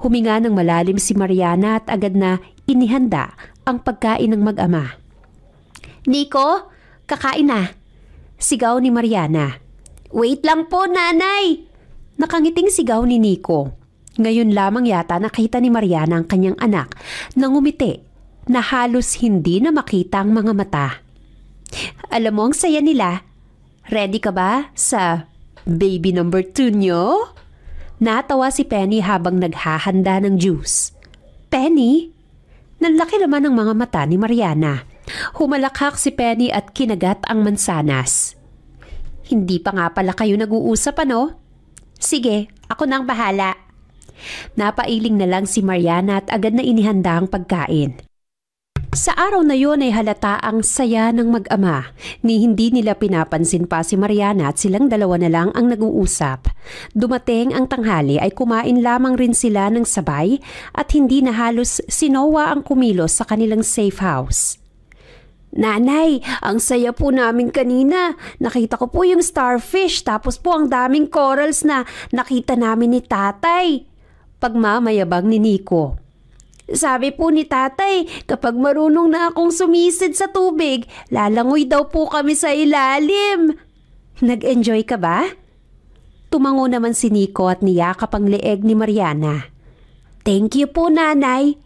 A: Huminga ng malalim si Mariana at agad na inihanda ang pagkain ng mag-ama. Nico, kakain na. Sigaw ni Mariana. Wait lang po, nanay! Nakangiting sigaw ni Nico. Ngayon lamang yata nakita ni Mariana ang kanyang anak na ngumiti na halos hindi na makita ang mga mata. Alam mo ang saya nila. Ready ka ba sa baby number 2 nyo? Natawa si Penny habang naghahanda ng juice. Penny? Nanlaki naman ang mga mata ni Mariana. Humalakhak si Penny at kinagat ang mansanas. Hindi pa nga pala kayo nag-uusap ano? Sige, ako nang bahala. Napailing na lang si Mariana at agad na inihanda ang pagkain. Sa araw na yun ay halata ang saya ng mag-ama. Hindi nila pinapansin pa si Mariana at silang dalawa na lang ang nag-uusap. Dumating ang tanghali ay kumain lamang rin sila ng sabay at hindi na halos si Noah ang kumilos sa kanilang safe house. Nanay, ang saya po namin kanina. Nakita ko po yung starfish tapos po ang daming corals na nakita namin ni tatay. Pagmamayabang ni Nico. Sabi po ni tatay, kapag marunong na akong sumisid sa tubig, lalangoy daw po kami sa ilalim. Nag-enjoy ka ba? Tumango naman si Nico at niyakap ang leeg ni Mariana. Thank you po, nanay.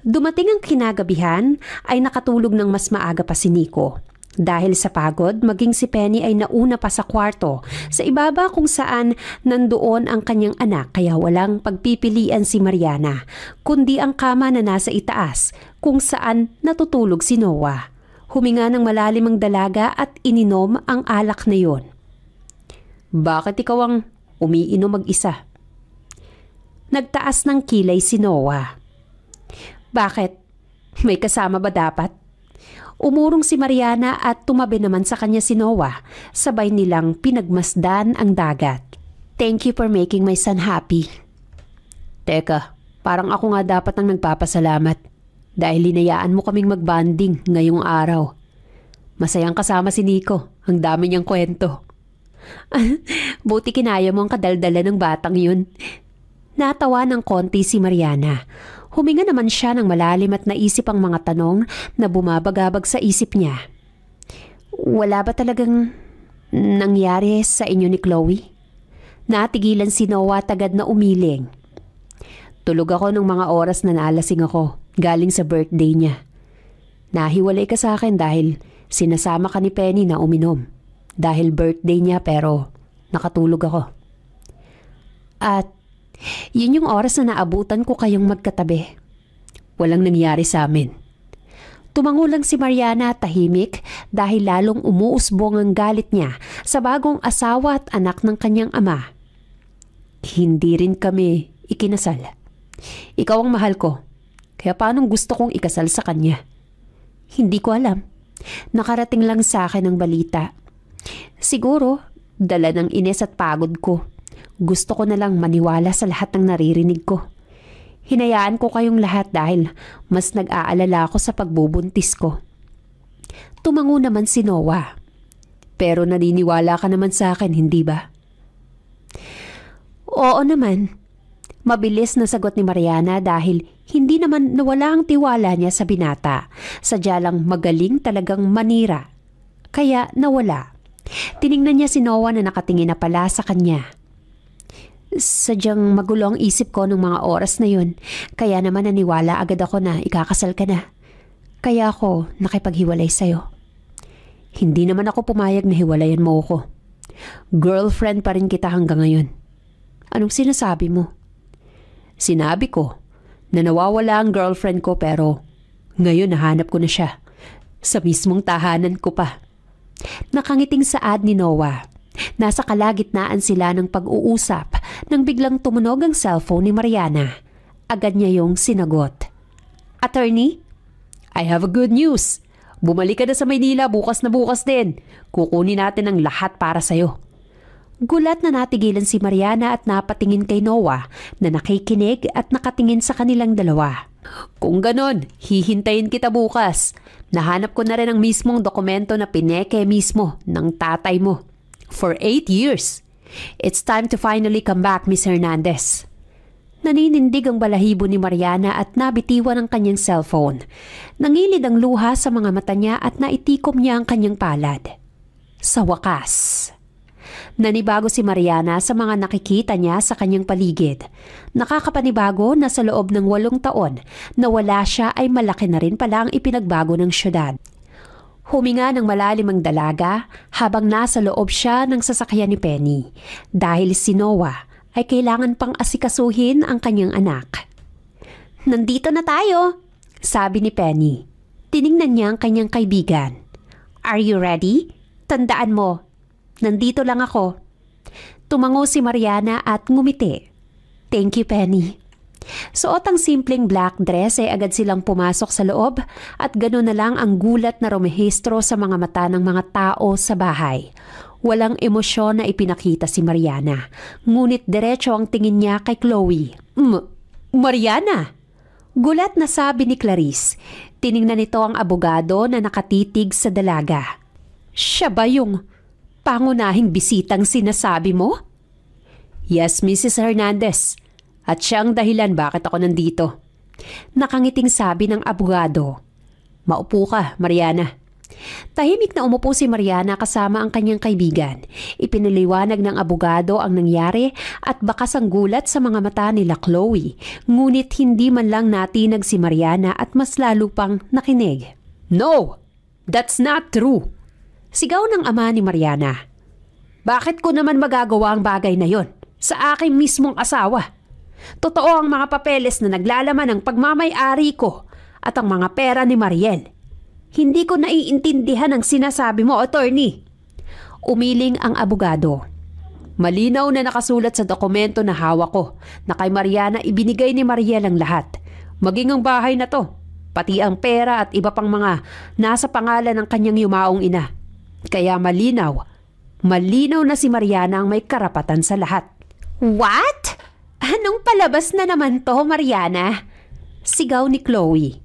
A: Dumating ang kinagabihan ay nakatulog ng mas maaga pa si Nico. Dahil sa pagod, maging si Penny ay nauna pa sa kwarto sa ibaba kung saan nandoon ang kanyang anak kaya walang pagpipilian si Mariana, kundi ang kama na nasa itaas kung saan natutulog si Noah. Huminga ng malalim ang dalaga at ininom ang alak na yon. Bakit ikaw ang umiinom mag-isa? Nagtaas ng kilay si Noah. Bakit? May kasama ba dapat? Umurong si Mariana at tumabi naman sa kanya si Noah, sabay nilang pinagmasdan ang dagat. Thank you for making my son happy. Teka, parang ako nga dapat ang nagpapasalamat dahil linayaan mo kaming magbanding ngayong araw. Masayang kasama si Nico, ang dami niyang kwento. Buti kinaya mo ang kadaldala ng batang yun. Natawa ng konti si Mariana. Huminga naman siya ng malalim at naisip ang mga tanong na bumabagabag sa isip niya. Wala ba talagang nangyari sa inyo ni Chloe? Natigilan si Noah tagad na umiling. Tulog ako ng mga oras na naalasing ako galing sa birthday niya. Nahiwalay ka sa akin dahil sinasama ka ni Penny na uminom. Dahil birthday niya pero nakatulog ako. At yun yung oras na naabutan ko kayong magkatabi. Walang nangyari sa amin. Tumango lang si Mariana tahimik dahil lalong umuusbong ang galit niya sa bagong asawa at anak ng kanyang ama. Hindi rin kami ikinasal. Ikaw ang mahal ko, kaya paanong gusto kong ikasal sa kanya? Hindi ko alam. Nakarating lang sa akin ang balita. Siguro, dala ng ines at pagod ko. Gusto ko na lang maniwala sa lahat ng naririnig ko. Hinayaan ko kayong lahat dahil mas nag-aalala ako sa pagbubuntis ko. Tumango naman si Noah. Pero naniniwala ka naman sa akin, hindi ba? Oo naman. Mabilis na sagot ni Mariana dahil hindi naman nawala ang tiwala niya sa binata. Sadya lang magaling talagang manira. Kaya nawala. Tiningnan niya si Noah na nakatingin na pala sa kanya. Sadyang magulo ang isip ko ng mga oras na yun. Kaya naman naniwala agad ako na ikakasal ka na. Kaya ako nakipaghiwalay sa'yo. Hindi naman ako pumayag na hiwalayan mo ako. Girlfriend pa rin kita hanggang ngayon. Anong sinasabi mo? Sinabi ko na nawawala ang girlfriend ko pero ngayon nahanap ko na siya. Sa mismong tahanan ko pa. Nakangiting saad ni Noah. Nasa kalagitnaan sila ng pag-uusap nang biglang tumunog ang cellphone ni Mariana. Agad niya yung sinagot. Attorney? I have a good news. Bumalik ka na sa Maynila bukas na bukas din. Kukunin natin ang lahat para sa'yo. Gulat na natigilan si Mariana at napatingin kay Noah na nakikinig at nakatingin sa kanilang dalawa. Kung ganon, hihintayin kita bukas. Nahanap ko na rin ang mismong dokumento na pineke mismo ng tatay mo. For 8 years. It's time to finally come back, Miss Hernandez. Naninindig ang balahibo ni Mariana at nabitiwan ang kanyang cellphone. Nangilid ang luha sa mga mata niya at naitikom niya ang kanyang palad. Sa wakas. Nanibago si Mariana sa mga nakikita niya sa kanyang paligid. Nakakapanibago na sa loob ng 8 taon na wala siya ay malaki na rin pala ang ipinagbago ng syudad. Huminga ng malalim ang dalaga habang nasa loob siya ng sasakyan ni Penny dahil si Noah ay kailangan pang asikasuhin ang kanyang anak. Nandito na tayo, sabi ni Penny. Tiningnan niya ang kanyang kaibigan. Are you ready? Tandaan mo, nandito lang ako. Tumango si Mariana at ngumiti. Thank you, Penny. Suot ang simpleng black dress ay agad silang pumasok sa loob at gano'n na lang ang gulat na rumehistro sa mga mata ng mga tao sa bahay. Walang emosyon na ipinakita si Mariana, ngunit diretso ang tingin niya kay Chloe. Mariana! Gulat na sabi ni Clarice. Tiningnan nito ang abogado na nakatitig sa dalaga. Siya ba yung pangunahing bisitang sinasabi mo? Yes, Mrs. Hernandez. At siya ang dahilan bakit ako nandito. Nakangiting sabi ng abogado. Maupo ka, Mariana. Tahimik na umupo si Mariana kasama ang kanyang kaibigan. Ipinaliwanag ng abogado ang nangyari at bakas ang gulat sa mga mata nila Chloe. Ngunit hindi man lang natinag si Mariana at mas lalo pang nakinig. "No! That's not true!" Sigaw ng ama ni Mariana. "Bakit ko naman magagawa ang bagay na yon sa aking mismong asawa? Totoo ang mga papeles na naglalaman ng pagmamay-ari ko at ang mga pera ni Mariel. Hindi ko naiintindihan ang sinasabi mo, attorney." Umiling ang abogado. "Malinaw na nakasulat sa dokumento na hawak ko na kay Mariana ibinigay ni Mariel ang lahat. Maging ang bahay na to, pati ang pera at iba pang mga nasa pangalan ng kanyang yumaong ina. Kaya malinaw na si Mariana ang may karapatan sa lahat." "What? Anong palabas na naman to, Mariana?" Sigaw ni Chloe.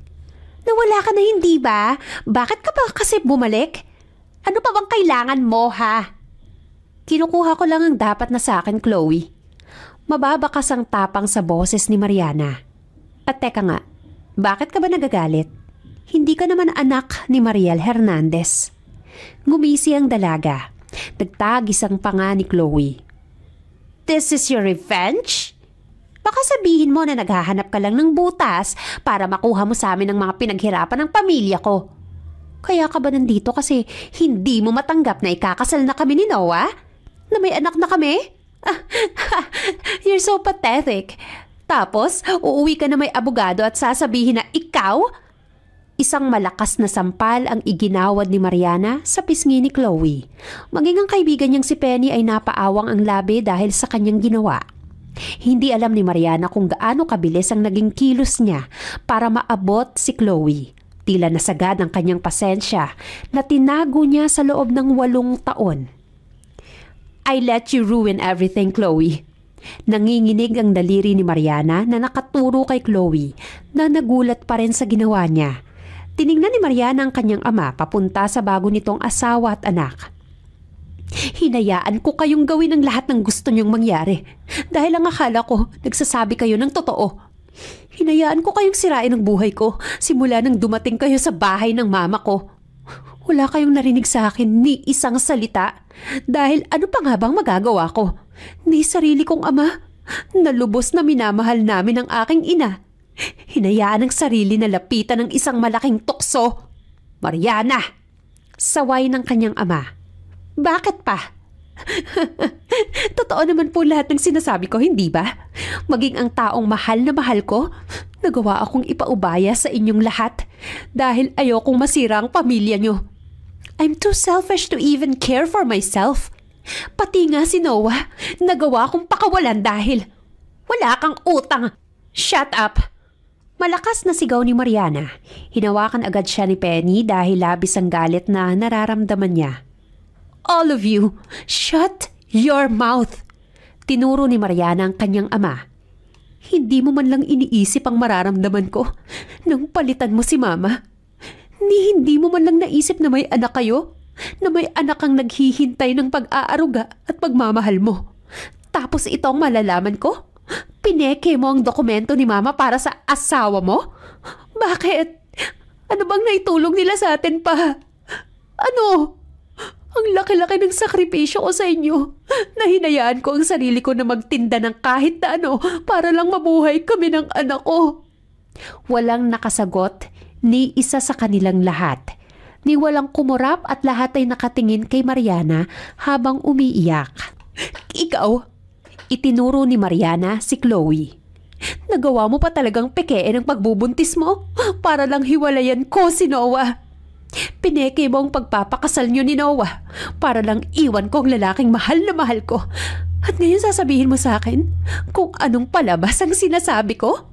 A: "Nawala ka na hindi ba? Bakit ka ba kasi bumalik? Ano pa bang kailangan mo, ha?" "Kinukuha ko lang ang dapat na sa akin, Chloe." Mababakas ang tapang sa boses ni Mariana. "At teka nga, bakit ka ba nagagalit? Hindi ka naman anak ni Mariel Hernandez." Ngumisi ang dalaga. Nagtagis ang panga ni Chloe. "This is your revenge? Baka sabihin mo na naghahanap ka lang ng butas para makuha mo sa amin ang mga pinaghirapan ng pamilya ko. Kaya ka ba nandito kasi hindi mo matanggap na ikakasal na kami ni Noah? Na may anak na kami? You're so pathetic. Tapos, uuwi ka na may abogado at sasabihin na ikaw?" Isang malakas na sampal ang iginawad ni Mariana sa pisngi ni Chloe. Maging ang kaibigan niyang si Penny ay napaawang ang labi dahil sa kanyang ginawa. Hindi alam ni Mariana kung gaano kabilis ang naging kilos niya para maabot si Chloe. Tila nasagad ang kanyang pasensya na tinago niya sa loob ng 8 taon. "I let you ruin everything, Chloe." Nanginginig ang daliri ni Mariana na nakaturo kay Chloe na nagulat pa rin sa ginawa niya. Tiningnan ni Mariana ang kanyang ama papunta sa bago nitong asawa at anak. "Hinayaan ko kayong gawin ang lahat ng gusto niyong mangyari dahil ang akala ko nagsasabi kayo ng totoo. Hinayaan ko kayong sirain ang buhay ko simula nang dumating kayo sa bahay ng mama ko. Wala kayong narinig sa akin ni isang salita dahil ano pa nga bang magagawa ko? Ni sarili kong ama na lubos na minamahal namin ang aking ina. Hinayaan ang sarili na lapitan ng isang malaking tukso. Mariana!" Saway ng kanyang ama. "Bakit pa?" "Totoo naman po lahat ng sinasabi ko, hindi ba? Maging ang taong mahal na mahal ko, nagawa akong ipaubaya sa inyong lahat dahil ayokong masira ang pamilya niyo. I'm too selfish to even care for myself. Pati nga si Noah, nagawa akong pakawalan dahil wala kang utang." "Shut up!" Malakas na sigaw ni Mariana. Hinawakan agad siya ni Penny dahil labis ang galit na nararamdaman niya. "All of you, shut your mouth!" Tinuro ni Mariana ang kanyang ama. "Hindi mo man lang iniisip ang mararamdaman ko nang palitan mo si Mama. Hindi mo man lang naisip na may anak kayo, na may anak kang naghihintay ng pag-aaruga at pagmamahal mo. Tapos ito ang malalaman ko? Pineke mo ang dokumento ni Mama para sa asawa mo? Bakit? Ano bang naitulong nila sa atin pa? Ano? Ang laki-laki ng sakripisyo ko sa inyo na hinayaan ko ang sarili ko na magtinda ng kahit na ano para lang mabuhay kami ng anak ko." Walang nakasagot ni isa sa kanilang lahat. Ni walang kumurap at lahat ay nakatingin kay Mariana habang umiiyak. "Ikaw?" Itinuro ni Mariana si Chloe. "Nagawa mo pa talagang pekein ang pagbubuntis mo para lang hiwalayan ko si Noah. Pineke mo ang pagpapakasal niyo ni Noah para lang iwan ko ang lalaking mahal na mahal ko. At ngayon sasabihin mo sa akin kung anong palabas ang sinasabi ko?"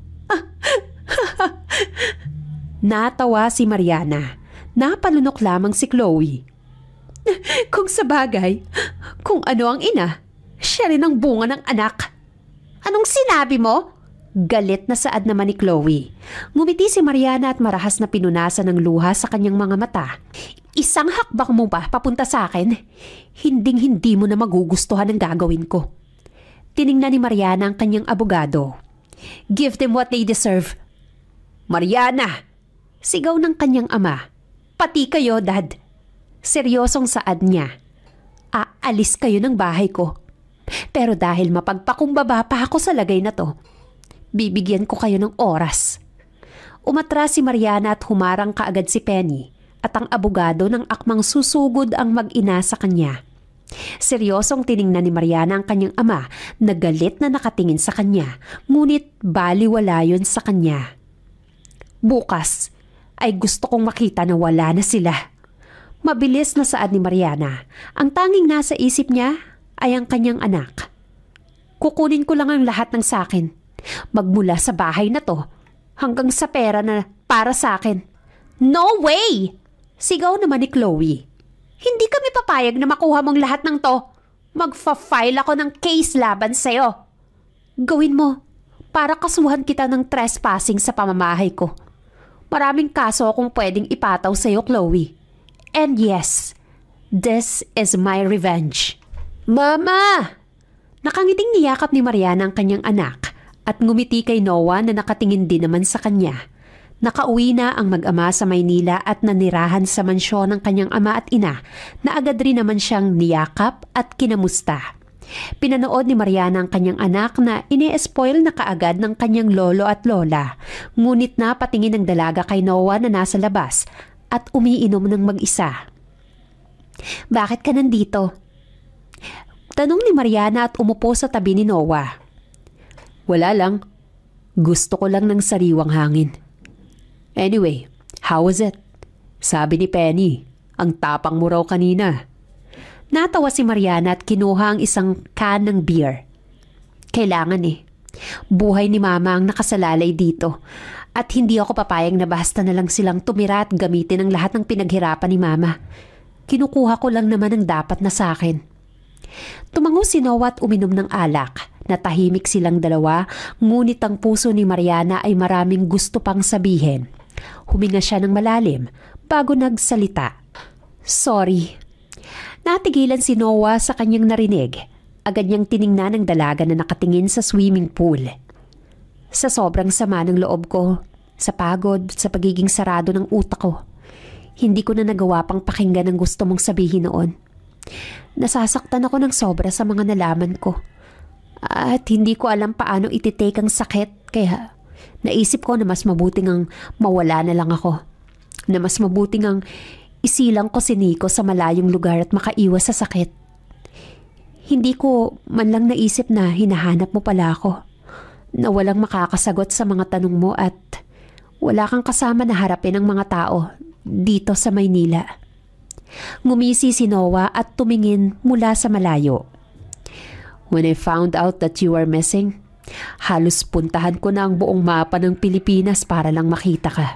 A: Natawa si Mariana. Napalunok lamang si Chloe. "Kung sa bagay, kung ano ang ina, siya rin ang bunga ng anak." "Anong sinabi mo?" Galit na saad naman ni Chloe. Ngumiti si Mariana at marahas na pinunasan ng luha sa kanyang mga mata. "Isang hakbang mo ba papunta sa akin? Hinding-hindi mo na magugustuhan ang gagawin ko." Tiningnan ni Mariana ang kanyang abogado. "Give them what they deserve." "Mariana!" Sigaw ng kanyang ama. Pati kayo, Dad. Seryosong saad niya. Aalis kayo ng bahay ko. Pero dahil mapagpakumbaba pa ako sa lagay na to, bibigyan ko kayo ng oras. Umatras si Mariana at humarang kaagad si Penny at ang abogado ng akmang susugod ang mag-ina sa kanya. Seryosong tiningnan ni Mariana ang kanyang ama na galit na nakatingin sa kanya, ngunit baliwala yun sa kanya. Bukas ay gusto kong makita na wala na sila. Mabilis na saad ni Mariana. Ang tanging nasa isip niya ay ang kanyang anak. Kukunin ko lang ang lahat ng sakin. Magmula sa bahay na to hanggang sa pera na para sa akin. No way! Sigaw naman ni Chloe. Hindi kami papayag na makuha mong lahat ng to. Magfa-file ako ng case laban sa'yo. Gawin mo para kasuhan kita ng trespassing sa pamamahay ko. Maraming kaso akong pwedeng ipataw sa'yo, Chloe. And yes, this is my revenge. Mama! Nakangiting niyakap ni Mariana ang kanyang anak at ngumiti kay Noah na nakatingin din naman sa kanya. Nakauwi na ang mag-ama sa Maynila at nanirahan sa mansyon ng kanyang ama at ina na agad rin naman siyang niyakap at kinamusta. Pinanood ni Mariana ang kanyang anak na ine-spoil na kaagad ng kanyang lolo at lola. Ngunit napatingin ng dalaga kay Noah na nasa labas at umiinom ng mag-isa. Bakit ka nandito? Tanong ni Mariana at umupo sa tabi ni Noah. Wala lang. Gusto ko lang ng sariwang hangin. Anyway, how was it? Sabi ni Penny, ang tapang mo raw kanina. Natawa si Mariana at kinuha ang isang can ng beer. Kailangan eh. Buhay ni Mama ang nakasalalay dito. At hindi ako papayag na basta na lang silang tumira at gamitin ang lahat ng pinaghirapan ni Mama. Kinukuha ko lang naman ang dapat na sa akin. Tumango si Noah at uminom ng alak. Natahimik silang dalawa, ngunit ang puso ni Mariana ay maraming gusto pang sabihin. Huminga siya ng malalim bago nagsalita. Sorry. Natigilan si Noah sa kanyang narinig. Agad niyang tiningnan ang dalaga na nakatingin sa swimming pool. Sa sobrang sama ng loob ko, sa pagod, sa pagiging sarado ng utak ko, hindi ko na nagawa pang pakinggan ang gusto mong sabihin noon. Nasasaktan ako ng sobra sa mga nalaman ko. At hindi ko alam paano ititake ang sakit, kaya naisip ko na mas mabuting ang mawala na lang ako. Na mas mabuting ang isilang ko si Nico sa malayong lugar at makaiwas sa sakit. Hindi ko man lang naisip na hinahanap mo pala ako. Na walang makakasagot sa mga tanong mo at wala kang kasama na harapin ang mga tao dito sa Maynila. Ngumisi si Noah at tumingin mula sa malayo. When I found out that you are missing, halos puntahan ko na ang buong mapa ng Pilipinas para lang makita ka.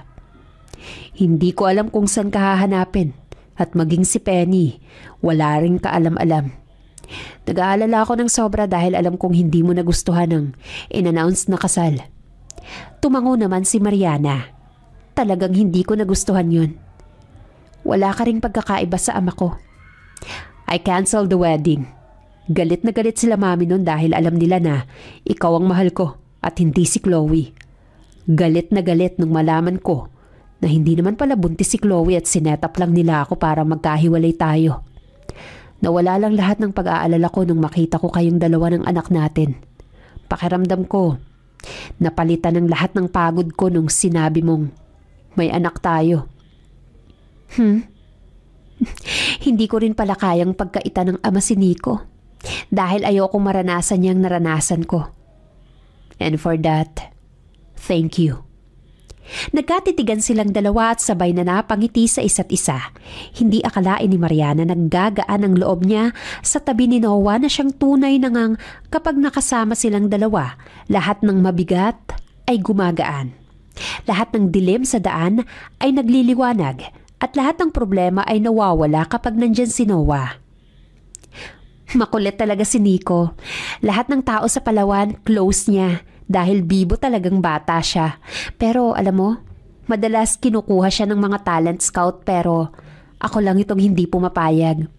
A: Hindi ko alam kung saan ka hahanapin at maging si Penny, wala ring kaalam-alam. Nag-aalala ako ng sobra dahil alam kong hindi mo nagustuhan ang in-announce na kasal. Tumango naman si Mariana. Talagang hindi ko nagustuhan yun. Wala ka ring pagkakaiba sa ama ko. I canceled the wedding. Galit na galit sila mami nun dahil alam nila na ikaw ang mahal ko at hindi si Chloe. Galit na galit nung malaman ko na hindi naman pala buntis si Chloe at sinetap lang nila ako para magkahiwalay tayo. Nawala lang lahat ng pag-aalala ko nung makita ko kayong dalawa ng anak natin. Pakiramdam ko, napalitan ng lahat ng pagod ko nung sinabi mong may anak tayo. Hindi ko rin pala kayang pagkaita ng ama si Nico dahil ayokong maranasan niyang naranasan ko. And for that, thank you. Nagkatitigan silang dalawa at sabay na napangiti sa isa't isa. Hindi akalain ni Mariana naggagaan ang loob niya sa tabi ni Noah na siyang tunay na ngang kapag nakasama silang dalawa, lahat ng mabigat ay gumagaan. Lahat ng dilim sa daan ay nagliliwanag at lahat ng problema ay nawawala kapag nandyan si Noah. Makulit talaga si Nico. Lahat ng tao sa Palawan close niya. Dahil bibo talagang bata siya. Pero alam mo, madalas kinukuha siya ng mga talent scout pero ako lang itong hindi pumapayag.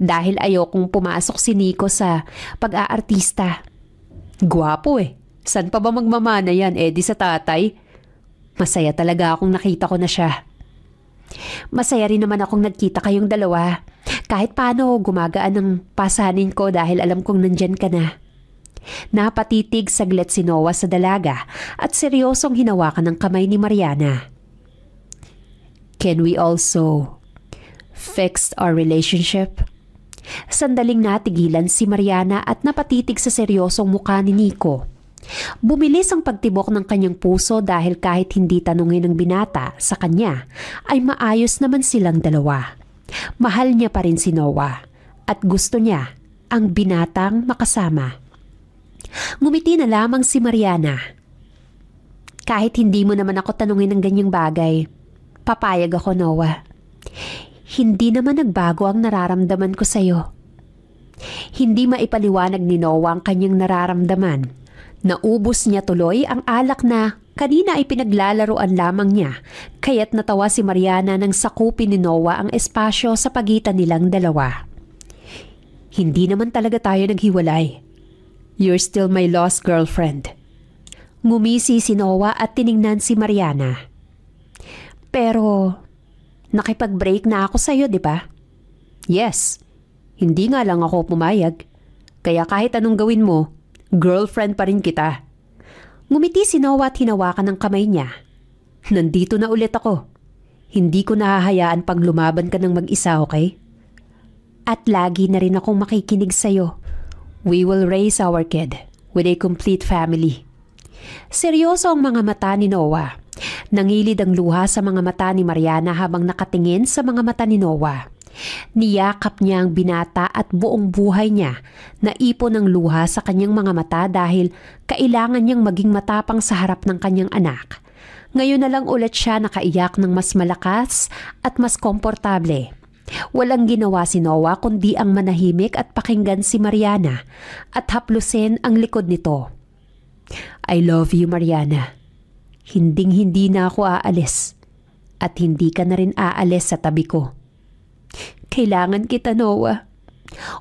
A: Dahil ayokong pumasok si Nico sa pag-aartista. Gwapo eh. San pa ba magmamana yan? Di sa tatay? Masaya talaga akong nakita ko na siya. Masaya rin naman akong nagkita kayong dalawa. Kahit paano gumagaan ang pasanin ko dahil alam kong nandyan ka na. Napatitig saglit si Noah sa dalaga at seryosong hinawakan ng kamay ni Mariana. Can we also fix our relationship? Sandaling natigilan si Mariana at napatitig sa seryosong mukha ni Nico. Bumilis ang pagtibok ng kanyang puso dahil kahit hindi tanungin ng binata sa kanya, ay maayos naman silang dalawa. Mahal niya pa rin si Noah at gusto niya ang binatang makasama. Ngumiti na lamang si Mariana. Kahit hindi mo naman ako tanungin ng ganyang bagay, papayag ako, Noah. Hindi naman nagbago ang nararamdaman ko sa'yo. Hindi maipaliwanag ni Noah ang kanyang nararamdaman. Naubos niya tuloy ang alak na kanina ay pinaglalaroan lamang niya, kaya't natawa si Mariana nang sakupin ni Noah ang espasyo sa pagitan nilang dalawa. Hindi naman talaga tayo naghiwalay. You're still my lost girlfriend. Ngumisi si Noah at tiningnan si Mariana. Pero, nakipag-break na ako sa'yo, di ba? Yes. Hindi nga lang ako pumayag. Kaya kahit anong gawin mo, girlfriend pa rin kita. Ngumiti si Noah at hinawakan ng kamay niya. Nandito na ulit ako. Hindi ko nahahayaan pag lumaban ka ng mag-isa, okay? At lagi na rin akong makikinig sa'yo. We will raise our kid with a complete family. Seryoso ang mga mata ni Noah. Nangilid ang luha sa mga mata ni Mariana habang nakatingin sa mga mata ni Noah. Niyakap niya ang binata at buong buhay niya naipon ang luha sa kanyang mga mata dahil kailangan niyang maging matapang sa harap ng kanyang anak. Ngayon na lang ulit siya nakaiyak ng mas malakas at mas komportable. Walang ginawa si Noah kundi ang manahimik at pakinggan si Mariana at haplusin ang likod nito. I love you, Mariana. Hinding-hindi na ako aalis at hindi ka na rin aalis sa tabi ko. Kailangan kita, Noah.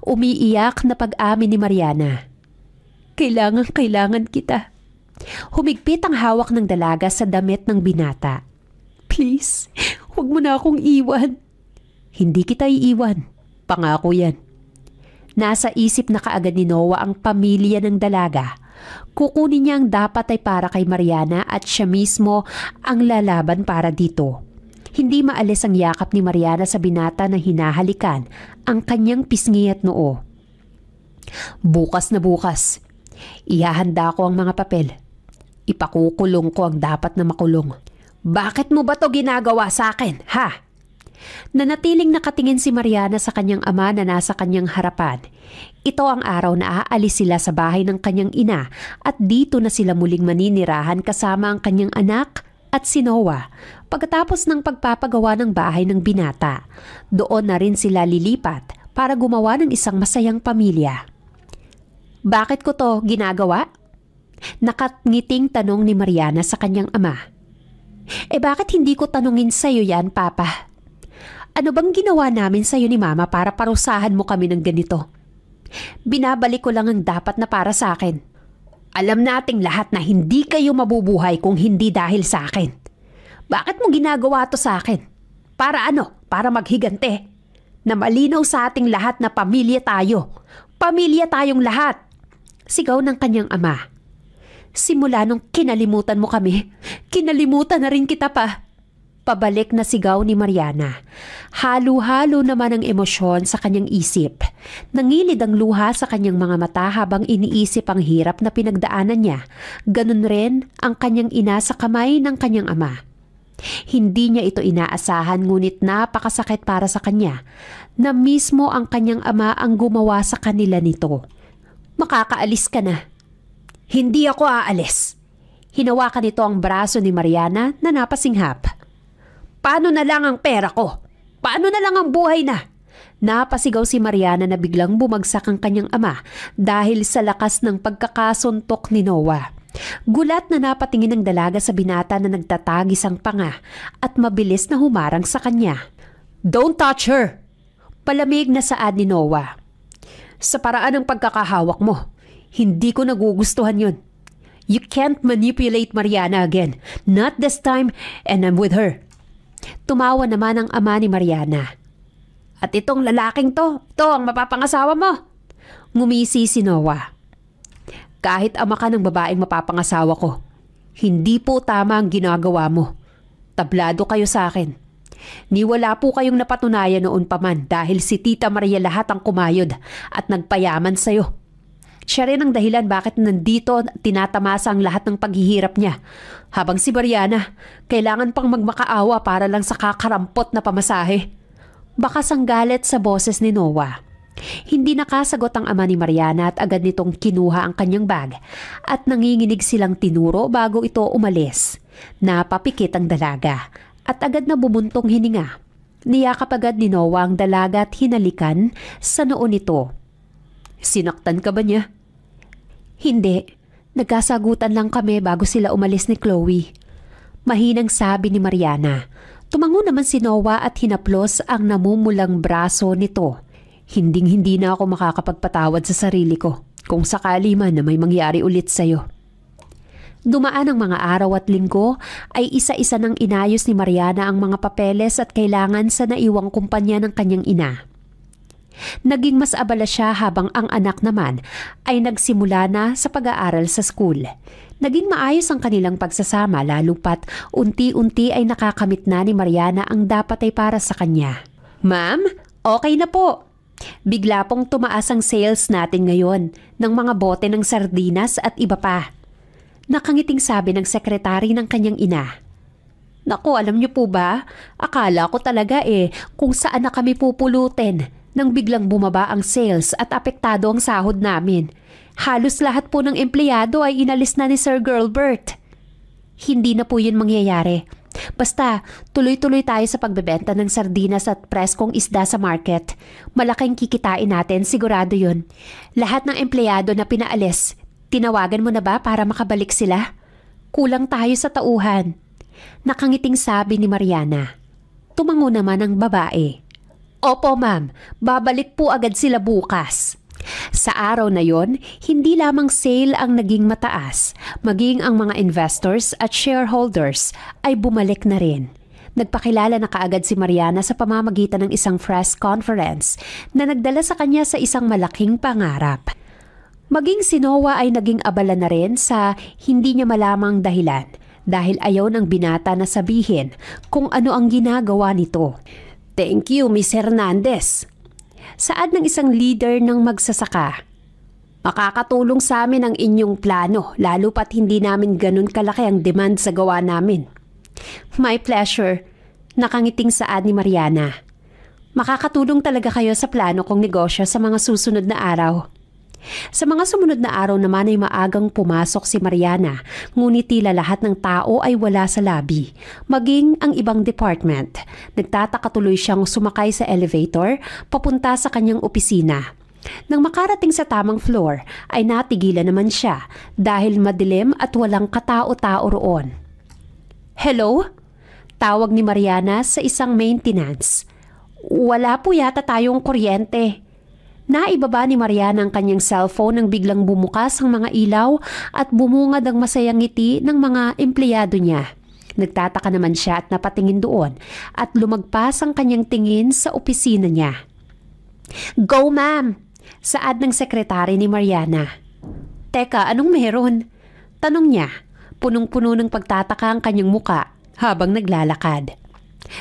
A: Umiiyak na pag-amin ni Mariana. Kailangan kita. Humigpit ang hawak ng dalaga sa damit ng binata. Please, huwag mo na akong iwan. Hindi kita iiwan. Pangako yan. Nasa isip na kaagad ni Noah ang pamilya ng dalaga. Kukunin niya ang dapat ay para kay Mariana at siya mismo ang lalaban para dito. Hindi maalis ang yakap ni Mariana sa binata na hinahalikan ang kanyang pisngi at noo. Bukas na bukas, ihahanda ko ang mga papel. Ipakukulong ko ang dapat na makulong. Bakit mo ba to ginagawa sa akin, ha? Nanatiling nakatingin si Mariana sa kanyang ama na nasa kanyang harapan. Ito ang araw na aalis sila sa bahay ng kanyang ina at dito na sila muling maninirahan kasama ang kanyang anak at si Noah. Pagkatapos ng pagpapagawa ng bahay ng binata, doon na rin sila lilipat para gumawa ng isang masayang pamilya. Bakit ko to ginagawa? Nakangiting tanong ni Mariana sa kanyang ama. Bakit hindi ko tanungin sa'yo yan, Papa? Ano bang ginawa namin sa'yo ni Mama para parusahan mo kami ng ganito? Binabalik ko lang ang dapat na para sa akin. Alam nating lahat na hindi kayo mabubuhay kung hindi dahil sa akin. Bakit mo ginagawa to sa akin? Para ano? Para maghigante? Na malinaw sa ating lahat na pamilya tayo. Pamilya tayong lahat. Sigaw ng kanyang ama. Simula nung kinalimutan mo kami, kinalimutan na rin kita pa. Pabalik na sigaw ni Mariana. Halo-halo naman ang emosyon sa kanyang isip. Nangilid ang luha sa kanyang mga mata habang iniisip ang hirap na pinagdaanan niya. Ganun rin ang kanyang ina sa kamay ng kanyang ama. Hindi niya ito inaasahan ngunit napakasakit para sa kanya na mismo ang kanyang ama ang gumawa sa kanila nito. Makakaalis ka na. Hindi ako aalis. Hinawakan nito ang braso ni Mariana na napasinghap. Paano na lang ang pera ko? Paano na lang ang buhay na? Napasigaw si Mariana na biglang bumagsak ang kanyang ama dahil sa lakas ng pagkakasuntok ni Noah. Gulat na napatingin ang dalaga sa binata na nagtatagis ang panga at mabilis na humarang sa kanya. Don't touch her! Palamig na saad ni Noah. Sa paraan ng pagkakahawak mo, hindi ko nagugustuhan yun. You can't manipulate Mariana again. Not this time and I'm with her. Tumawa naman ang ama ni Mariana. At itong lalaking to ang mapapangasawa mo. Ngumisi si Noah. Kahit ama ka ng babaeng mapapangasawa ko, hindi po tama ang ginagawa mo. Tablado kayo sa akin. Niwala po kayong napatunayan noon pa man dahil si Tita Maria lahat ang kumayod at nagpayaman sa'yo. Siya rin ang dahilan bakit nandito tinatamasa ang lahat ng paghihirap niya. Habang si Mariana, kailangan pang magmakaawa para lang sa kakarampot na pamasahe. Bakas ang galit sa boses ni Noah. Hindi nakasagot ang ama ni Mariana at agad nitong kinuha ang kanyang bag at nanginginig silang tinuro bago ito umalis. Napapikit ang dalaga at agad na bumuntong hininga. Niyakap agad ni Noah ang dalaga at hinalikan sa noo nito. Sinaktan ka ba niya? Hindi. Nagkasagutan lang kami bago sila umalis ni Chloe. Mahinang sabi ni Mariana. Tumango naman si Noah at hinaplos ang namumulang braso nito. Hinding-hindi na ako makakapagpatawad sa sarili ko kung sakali man na may mangyari ulit sa'yo. Dumaan ang mga araw at linggo ay isa-isa nang inayos ni Mariana ang mga papeles at kailangan sa naiwang kumpanya ng kanyang ina. Naging mas abala siya habang ang anak naman ay nagsimula na sa pag-aaral sa school. Naging maayos ang kanilang pagsasama lalo pat unti-unti ay nakakamit na ni Mariana ang dapat ay para sa kanya. Ma'am, okay na po. Bigla pong tumaas ang sales natin ngayon ng mga bote ng sardinas at iba pa. Nakangiting sabi ng sekretary ng kanyang ina. Naku, alam niyo po ba? Akala ko talaga kung saan na kami pupulutin nang biglang bumaba ang sales at apektado ang sahod namin. Halos lahat po ng empleyado ay inalis na ni Sir Gilbert. Hindi na po yun mangyayari. Basta, tuloy-tuloy tayo sa pagbebenta ng sardinas at preskong isda sa market. Malaking kikitain natin, sigurado yun. Lahat ng empleyado na pinaalis, tinawagan mo na ba para makabalik sila? Kulang tayo sa tauhan. Nakangiting sabi ni Mariana. Tumango naman ang babae. Opo ma'am, babalik po agad sila bukas. Sa araw na yon, hindi lamang sale ang naging mataas, maging ang mga investors at shareholders ay bumalik na rin. Nagpakilala na kaagad si Mariana sa pamamagitan ng isang press conference na nagdala sa kanya sa isang malaking pangarap. Maging si Noah ay naging abala na rin sa hindi niya malamang dahilan dahil ayaw ng binata na sabihin kung ano ang ginagawa nito. Thank you, Miss Hernandez. Saad ng isang leader ng magsasaka. Makakatulong sa amin ang inyong plano, lalo pat hindi namin ganun kalaki ang demand sa gawa namin. My pleasure. Nakangiting saad ni Mariana. Makakatulong talaga kayo sa plano kong negosyo sa mga susunod na araw. Sa mga sumunod na araw naman ay maagang pumasok si Mariana, ngunit tila lahat ng tao ay wala sa lobby, maging ang ibang department. Nagtataka tuloy siyang sumakay sa elevator papunta sa kanyang opisina. Nang makarating sa tamang floor ay natigilan naman siya dahil madilim at walang katao-tao roon. Hello? Tawag ni Mariana sa isang maintenance. Wala po yata tayong kuryente. Naibaba ni Mariana ang kanyang cellphone nang biglang bumukas ang mga ilaw at bumungad ang masayang ngiti ng mga empleyado niya. Nagtataka naman siya at napatingin doon at lumagpas ang kanyang tingin sa opisina niya. Go ma'am! Saad ng sekretary ni Mariana. Teka, anong meron? Tanong niya. Punong-puno ng pagtataka ang kanyang muka habang naglalakad.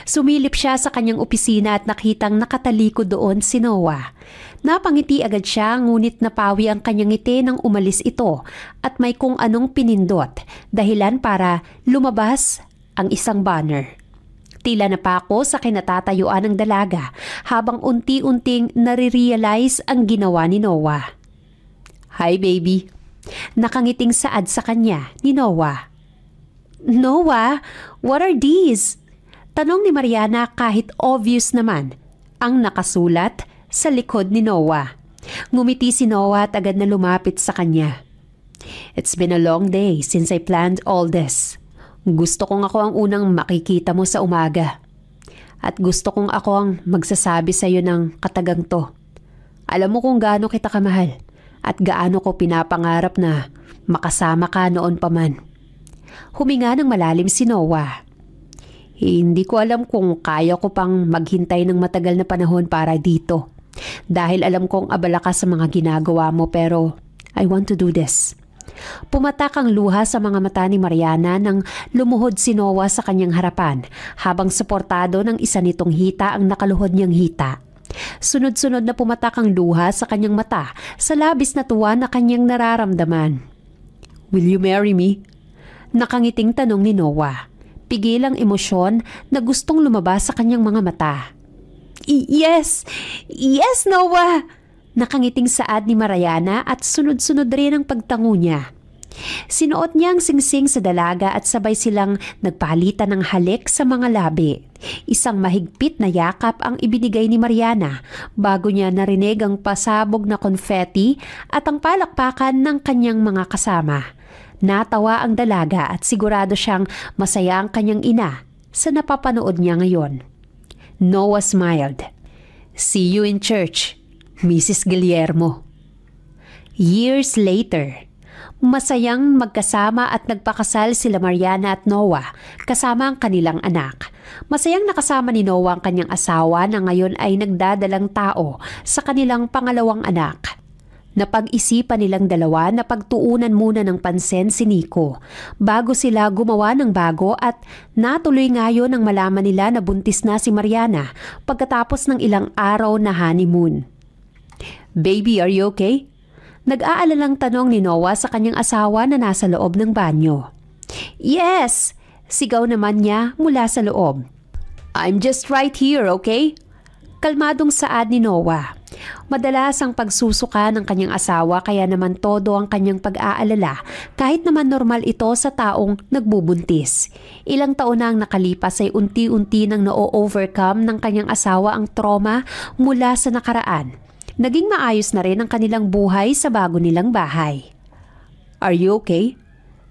A: Sumilip siya sa kanyang opisina at nakitang nakatalikod doon si Noah. Napangiti agad siya ngunit napawi ang kanyang ngiti nang umalis ito at may kung anong pinindot, dahilan para lumabas ang isang banner. Tila napako sa kinatatayuan ng dalaga habang unti-unting nare-realize ang ginawa ni Noah. Hi baby. Nakangiting saad sa kanya ni Noah. Noah, what are these? Tanong ni Mariana kahit obvious naman ang nakasulat sa likod ni Noah. Ngumiti si Noah at agad na lumapit sa kanya. It's been a long day since I planned all this. Gusto kong ako ang unang makikita mo sa umaga. At gusto kong ako ang magsasabi sa iyo ng katagang to. Alam mo kung gaano kita kamahal at gaano ko pinapangarap na makasama ka noon pa man. Huminga ng malalim si Noah. Hindi ko alam kung kaya ko pang maghintay ng matagal na panahon para dito. Dahil alam kong abala ka sa mga ginagawa mo, pero I want to do this. Pumatak ang luha sa mga mata ni Mariana nang lumuhod si Noah sa kanyang harapan habang suportado ng isa nitong hita ang nakaluhod niyang hita. Sunod-sunod na pumatak ang luha sa kanyang mata sa labis na tuwa na kanyang nararamdaman. Will you marry me? Nakangiting tanong ni Noah. Pigil ang emosyon na gustong lumabas sa kanyang mga mata. Yes! Yes, Noah! Nakangiting saad ni Mariana at sunod-sunod rin ang pagtango niya. Sinuot niya ang singsing sa dalaga at sabay silang nagpalitan ng halik sa mga labi. Isang mahigpit na yakap ang ibinigay ni Mariana bago niya narinig ang pasabog na konfeti at ang palakpakan ng kanyang mga kasama. Natawa ang dalaga at sigurado siyang masaya ang kanyang ina sa napapanood niya ngayon. Noah smiled. See you in church, Mrs. Guillermo. Years later, masayang magkasama at nagpakasal sila Mariana at Noah kasama ang kanilang anak. Masayang nakasama ni Noah ang kanyang asawa na ngayon ay nagdadalang tao sa kanilang pangalawang anak. Napag-isipan nilang dalawa na pagtuunan muna ng pansin si Nico bago sila gumawa ng bago at natuloy ngayon nang malaman nila na buntis na si Mariana pagkatapos ng ilang araw na honeymoon. Baby, are you okay? Nag-aalalang tanong ni Noah sa kanyang asawa na nasa loob ng banyo. Yes! Sigaw naman niya mula sa loob. I'm just right here, okay? Kalmadong saad ni Noah. Madalas ang pagsusuka ng kanyang asawa kaya naman todo ang kanyang pag-aalala kahit naman normal ito sa taong nagbubuntis. Ilang taon na ang nakalipas ay unti-unti nang na-overcome ng kanyang asawa ang trauma mula sa nakaraan. Naging maayos na rin ang kanilang buhay sa bago nilang bahay. Are you okay?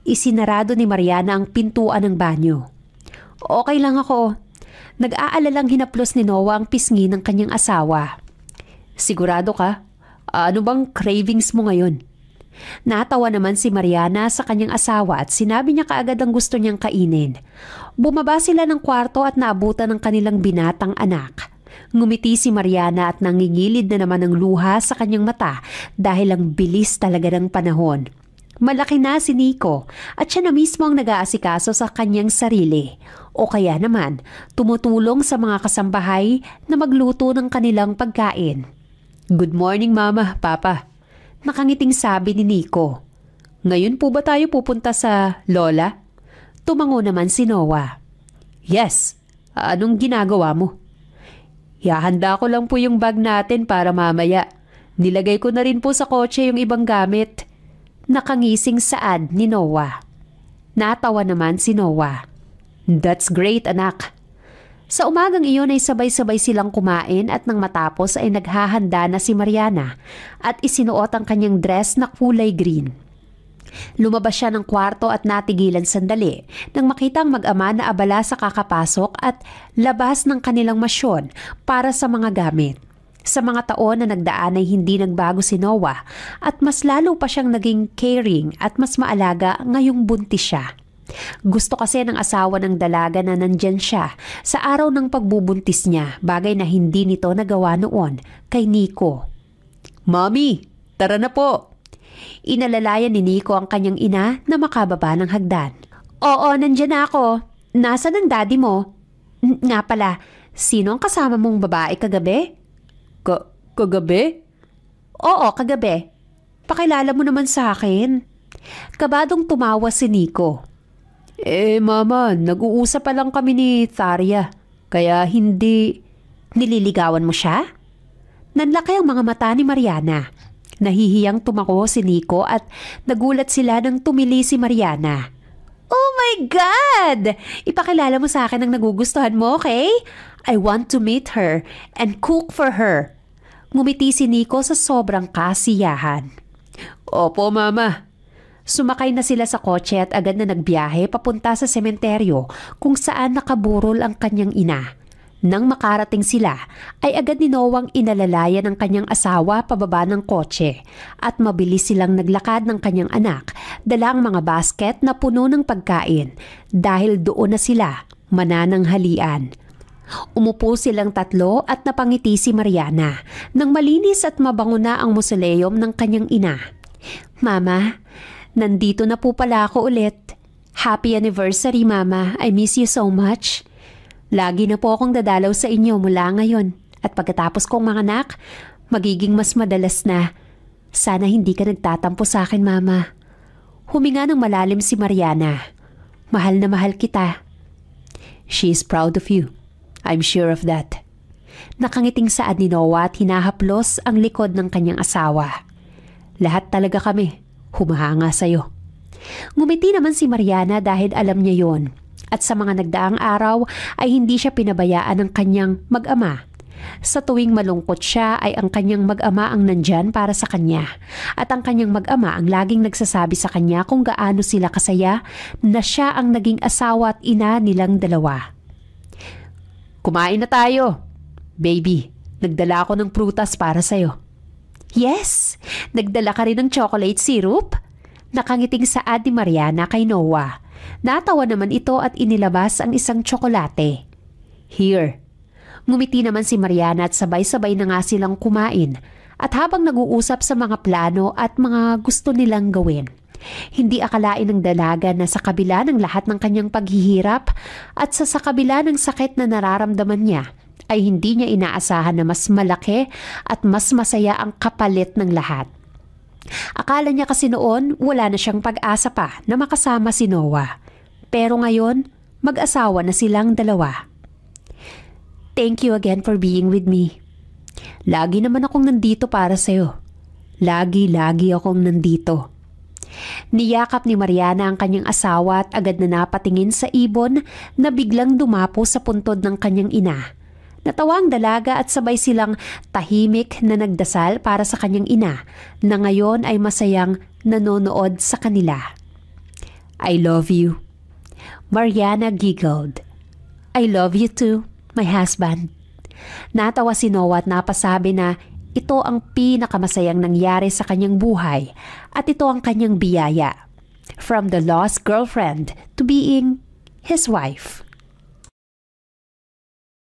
A: Isinarado ni Mariana ang pintuan ng banyo. Okay lang ako. Nag-aalalang hinaplos ni Noah ang pisngi ng kanyang asawa. Sigurado ka? Ano bang cravings mo ngayon? Natawa naman si Mariana sa kanyang asawa at sinabi niya kaagad ang gusto niyang kainin. Bumaba sila ng kwarto at naabutan ng kanilang binatang anak. Ngumiti si Mariana at nangingilid na naman ng luha sa kanyang mata dahil ang bilis talaga ng panahon. Malaki na si Nico at siya na mismo ang nag-aasikaso sa kanyang sarili o kaya naman tumutulong sa mga kasambahay na magluto ng kanilang pagkain. Good morning, Mama, Papa. Nakangiting sabi ni Nico. Ngayon po ba tayo pupunta sa Lola? Tumango naman si Noah. Yes. Anong ginagawa mo? Ihahanda ko lang po yung bag natin para mamaya. Nilagay ko na rin po sa kotse yung ibang gamit. Nakangising saad ni Noah. Natawa naman si Noah. That's great, anak. Sa umagang iyon ay sabay-sabay silang kumain at nang matapos ay naghahanda na si Mariana at isinuot ang kanyang dress na kulay green. Lumabas siya ng kwarto at natigilan sandali nang makitang mag-ama na abala sa kakapasok at labas ng kanilang masyon para sa mga gamit. Sa mga taon na nagdaan ay hindi nagbago si Noah at mas lalo pa siyang naging caring at mas maalaga ngayong buntis siya. Gusto kasi ng asawa ng dalaga na nandyan siya sa araw ng pagbubuntis niya, bagay na hindi nito nagawa noon kay Nico. Mommy, tara na po! Inalalayan ni Nico ang kanyang ina na makababa ng hagdan. Oo, nandyan na ako. Nasaan ang daddy mo? Nga pala, sino ang kasama mong babae kagabi? Kagabi? Oo, kagabi. Pakilala mo naman sa akin. Kabadong tumawa si Nico. Mama, nag-uusap pa lang kami ni Tharia. Kaya hindi... Nililigawan mo siya? Nanlaki ang mga mata ni Mariana. Nahihiyang tumako si Nico at nagulat sila nang tumili si Mariana. Oh my God! Ipakilala mo sa akin ang nagugustuhan mo, okay? I want to meet her and cook for her. Ngumiti si Nico sa sobrang kasiyahan. Opo, Mama. Sumakay na sila sa kotse at agad na nagbiyahe papunta sa sementeryo kung saan nakaburol ang kanyang ina. Nang makarating sila, ay agad ni Noah inalalayan ng kanyang asawa pababa ng kotse at mabilis silang naglakad ng kanyang anak, dala ang mga basket na puno ng pagkain dahil doon na sila manananghalian. Umupo silang tatlo at napangiti si Mariana nang malinis at mabango na ang mausoleum ng kanyang ina. Mama, nandito na po pala ako ulit. Happy anniversary, Mama. I miss you so much. Lagi na po akong dadalaw sa inyo mula ngayon. At pagkatapos kong manganak, magiging mas madalas na. Sana hindi ka nagtatampo sa akin, Mama. Huminga ng malalim si Mariana. Mahal na mahal kita. She is proud of you. I'm sure of that. Nakangiting saad ni Noah at hinahaplos ang likod ng kanyang asawa. Lahat talaga kami, humahanga sa'yo. Ngumiti naman si Mariana dahil alam niya yon. At sa mga nagdaang araw ay hindi siya pinabayaan ng kanyang mag-ama. Sa tuwing malungkot siya ay ang kanyang mag-ama ang nandyan para sa kanya. At ang kanyang mag-ama ang laging nagsasabi sa kanya kung gaano sila kasaya na siya ang naging asawa at ina nilang dalawa. Kumain na tayo. Baby, nagdala ako ng prutas para sa'yo. Yes, nagdala ka rin ng chocolate syrup? Nakangiting saad ni Mariana kay Noah. Natawa naman ito at inilabas ang isang tsokolate. Here. Ngumiti naman si Mariana at sabay-sabay na nga silang kumain. At habang nag-uusap sa mga plano at mga gusto nilang gawin. Hindi akalain ng dalaga na sa kabila ng lahat ng kanyang paghihirap at sa kabila ng sakit na nararamdaman niya, ay hindi niya inaasahan na mas malaki at mas masaya ang kapalit ng lahat. Akala niya kasi noon wala na siyang pag-asa pa na makasama si Noah. Pero ngayon, mag-asawa na silang dalawa. Thank you again for being with me. Lagi naman akong nandito para sa'yo. Lagi akong nandito. Niyakap ni Mariana ang kanyang asawa at agad na napatingin sa ibon na biglang dumapo sa puntod ng kanyang ina. Natawa ang dalaga at sabay silang tahimik na nagdasal para sa kanyang ina na ngayon ay masayang nanonood sa kanila. I love you. Mariana giggled. I love you too, my husband. Natawa si Noah at napasabi na ito ang pinakamasayang nangyari sa kanyang buhay at ito ang kanyang biyaya. From the lost girlfriend to being his wife.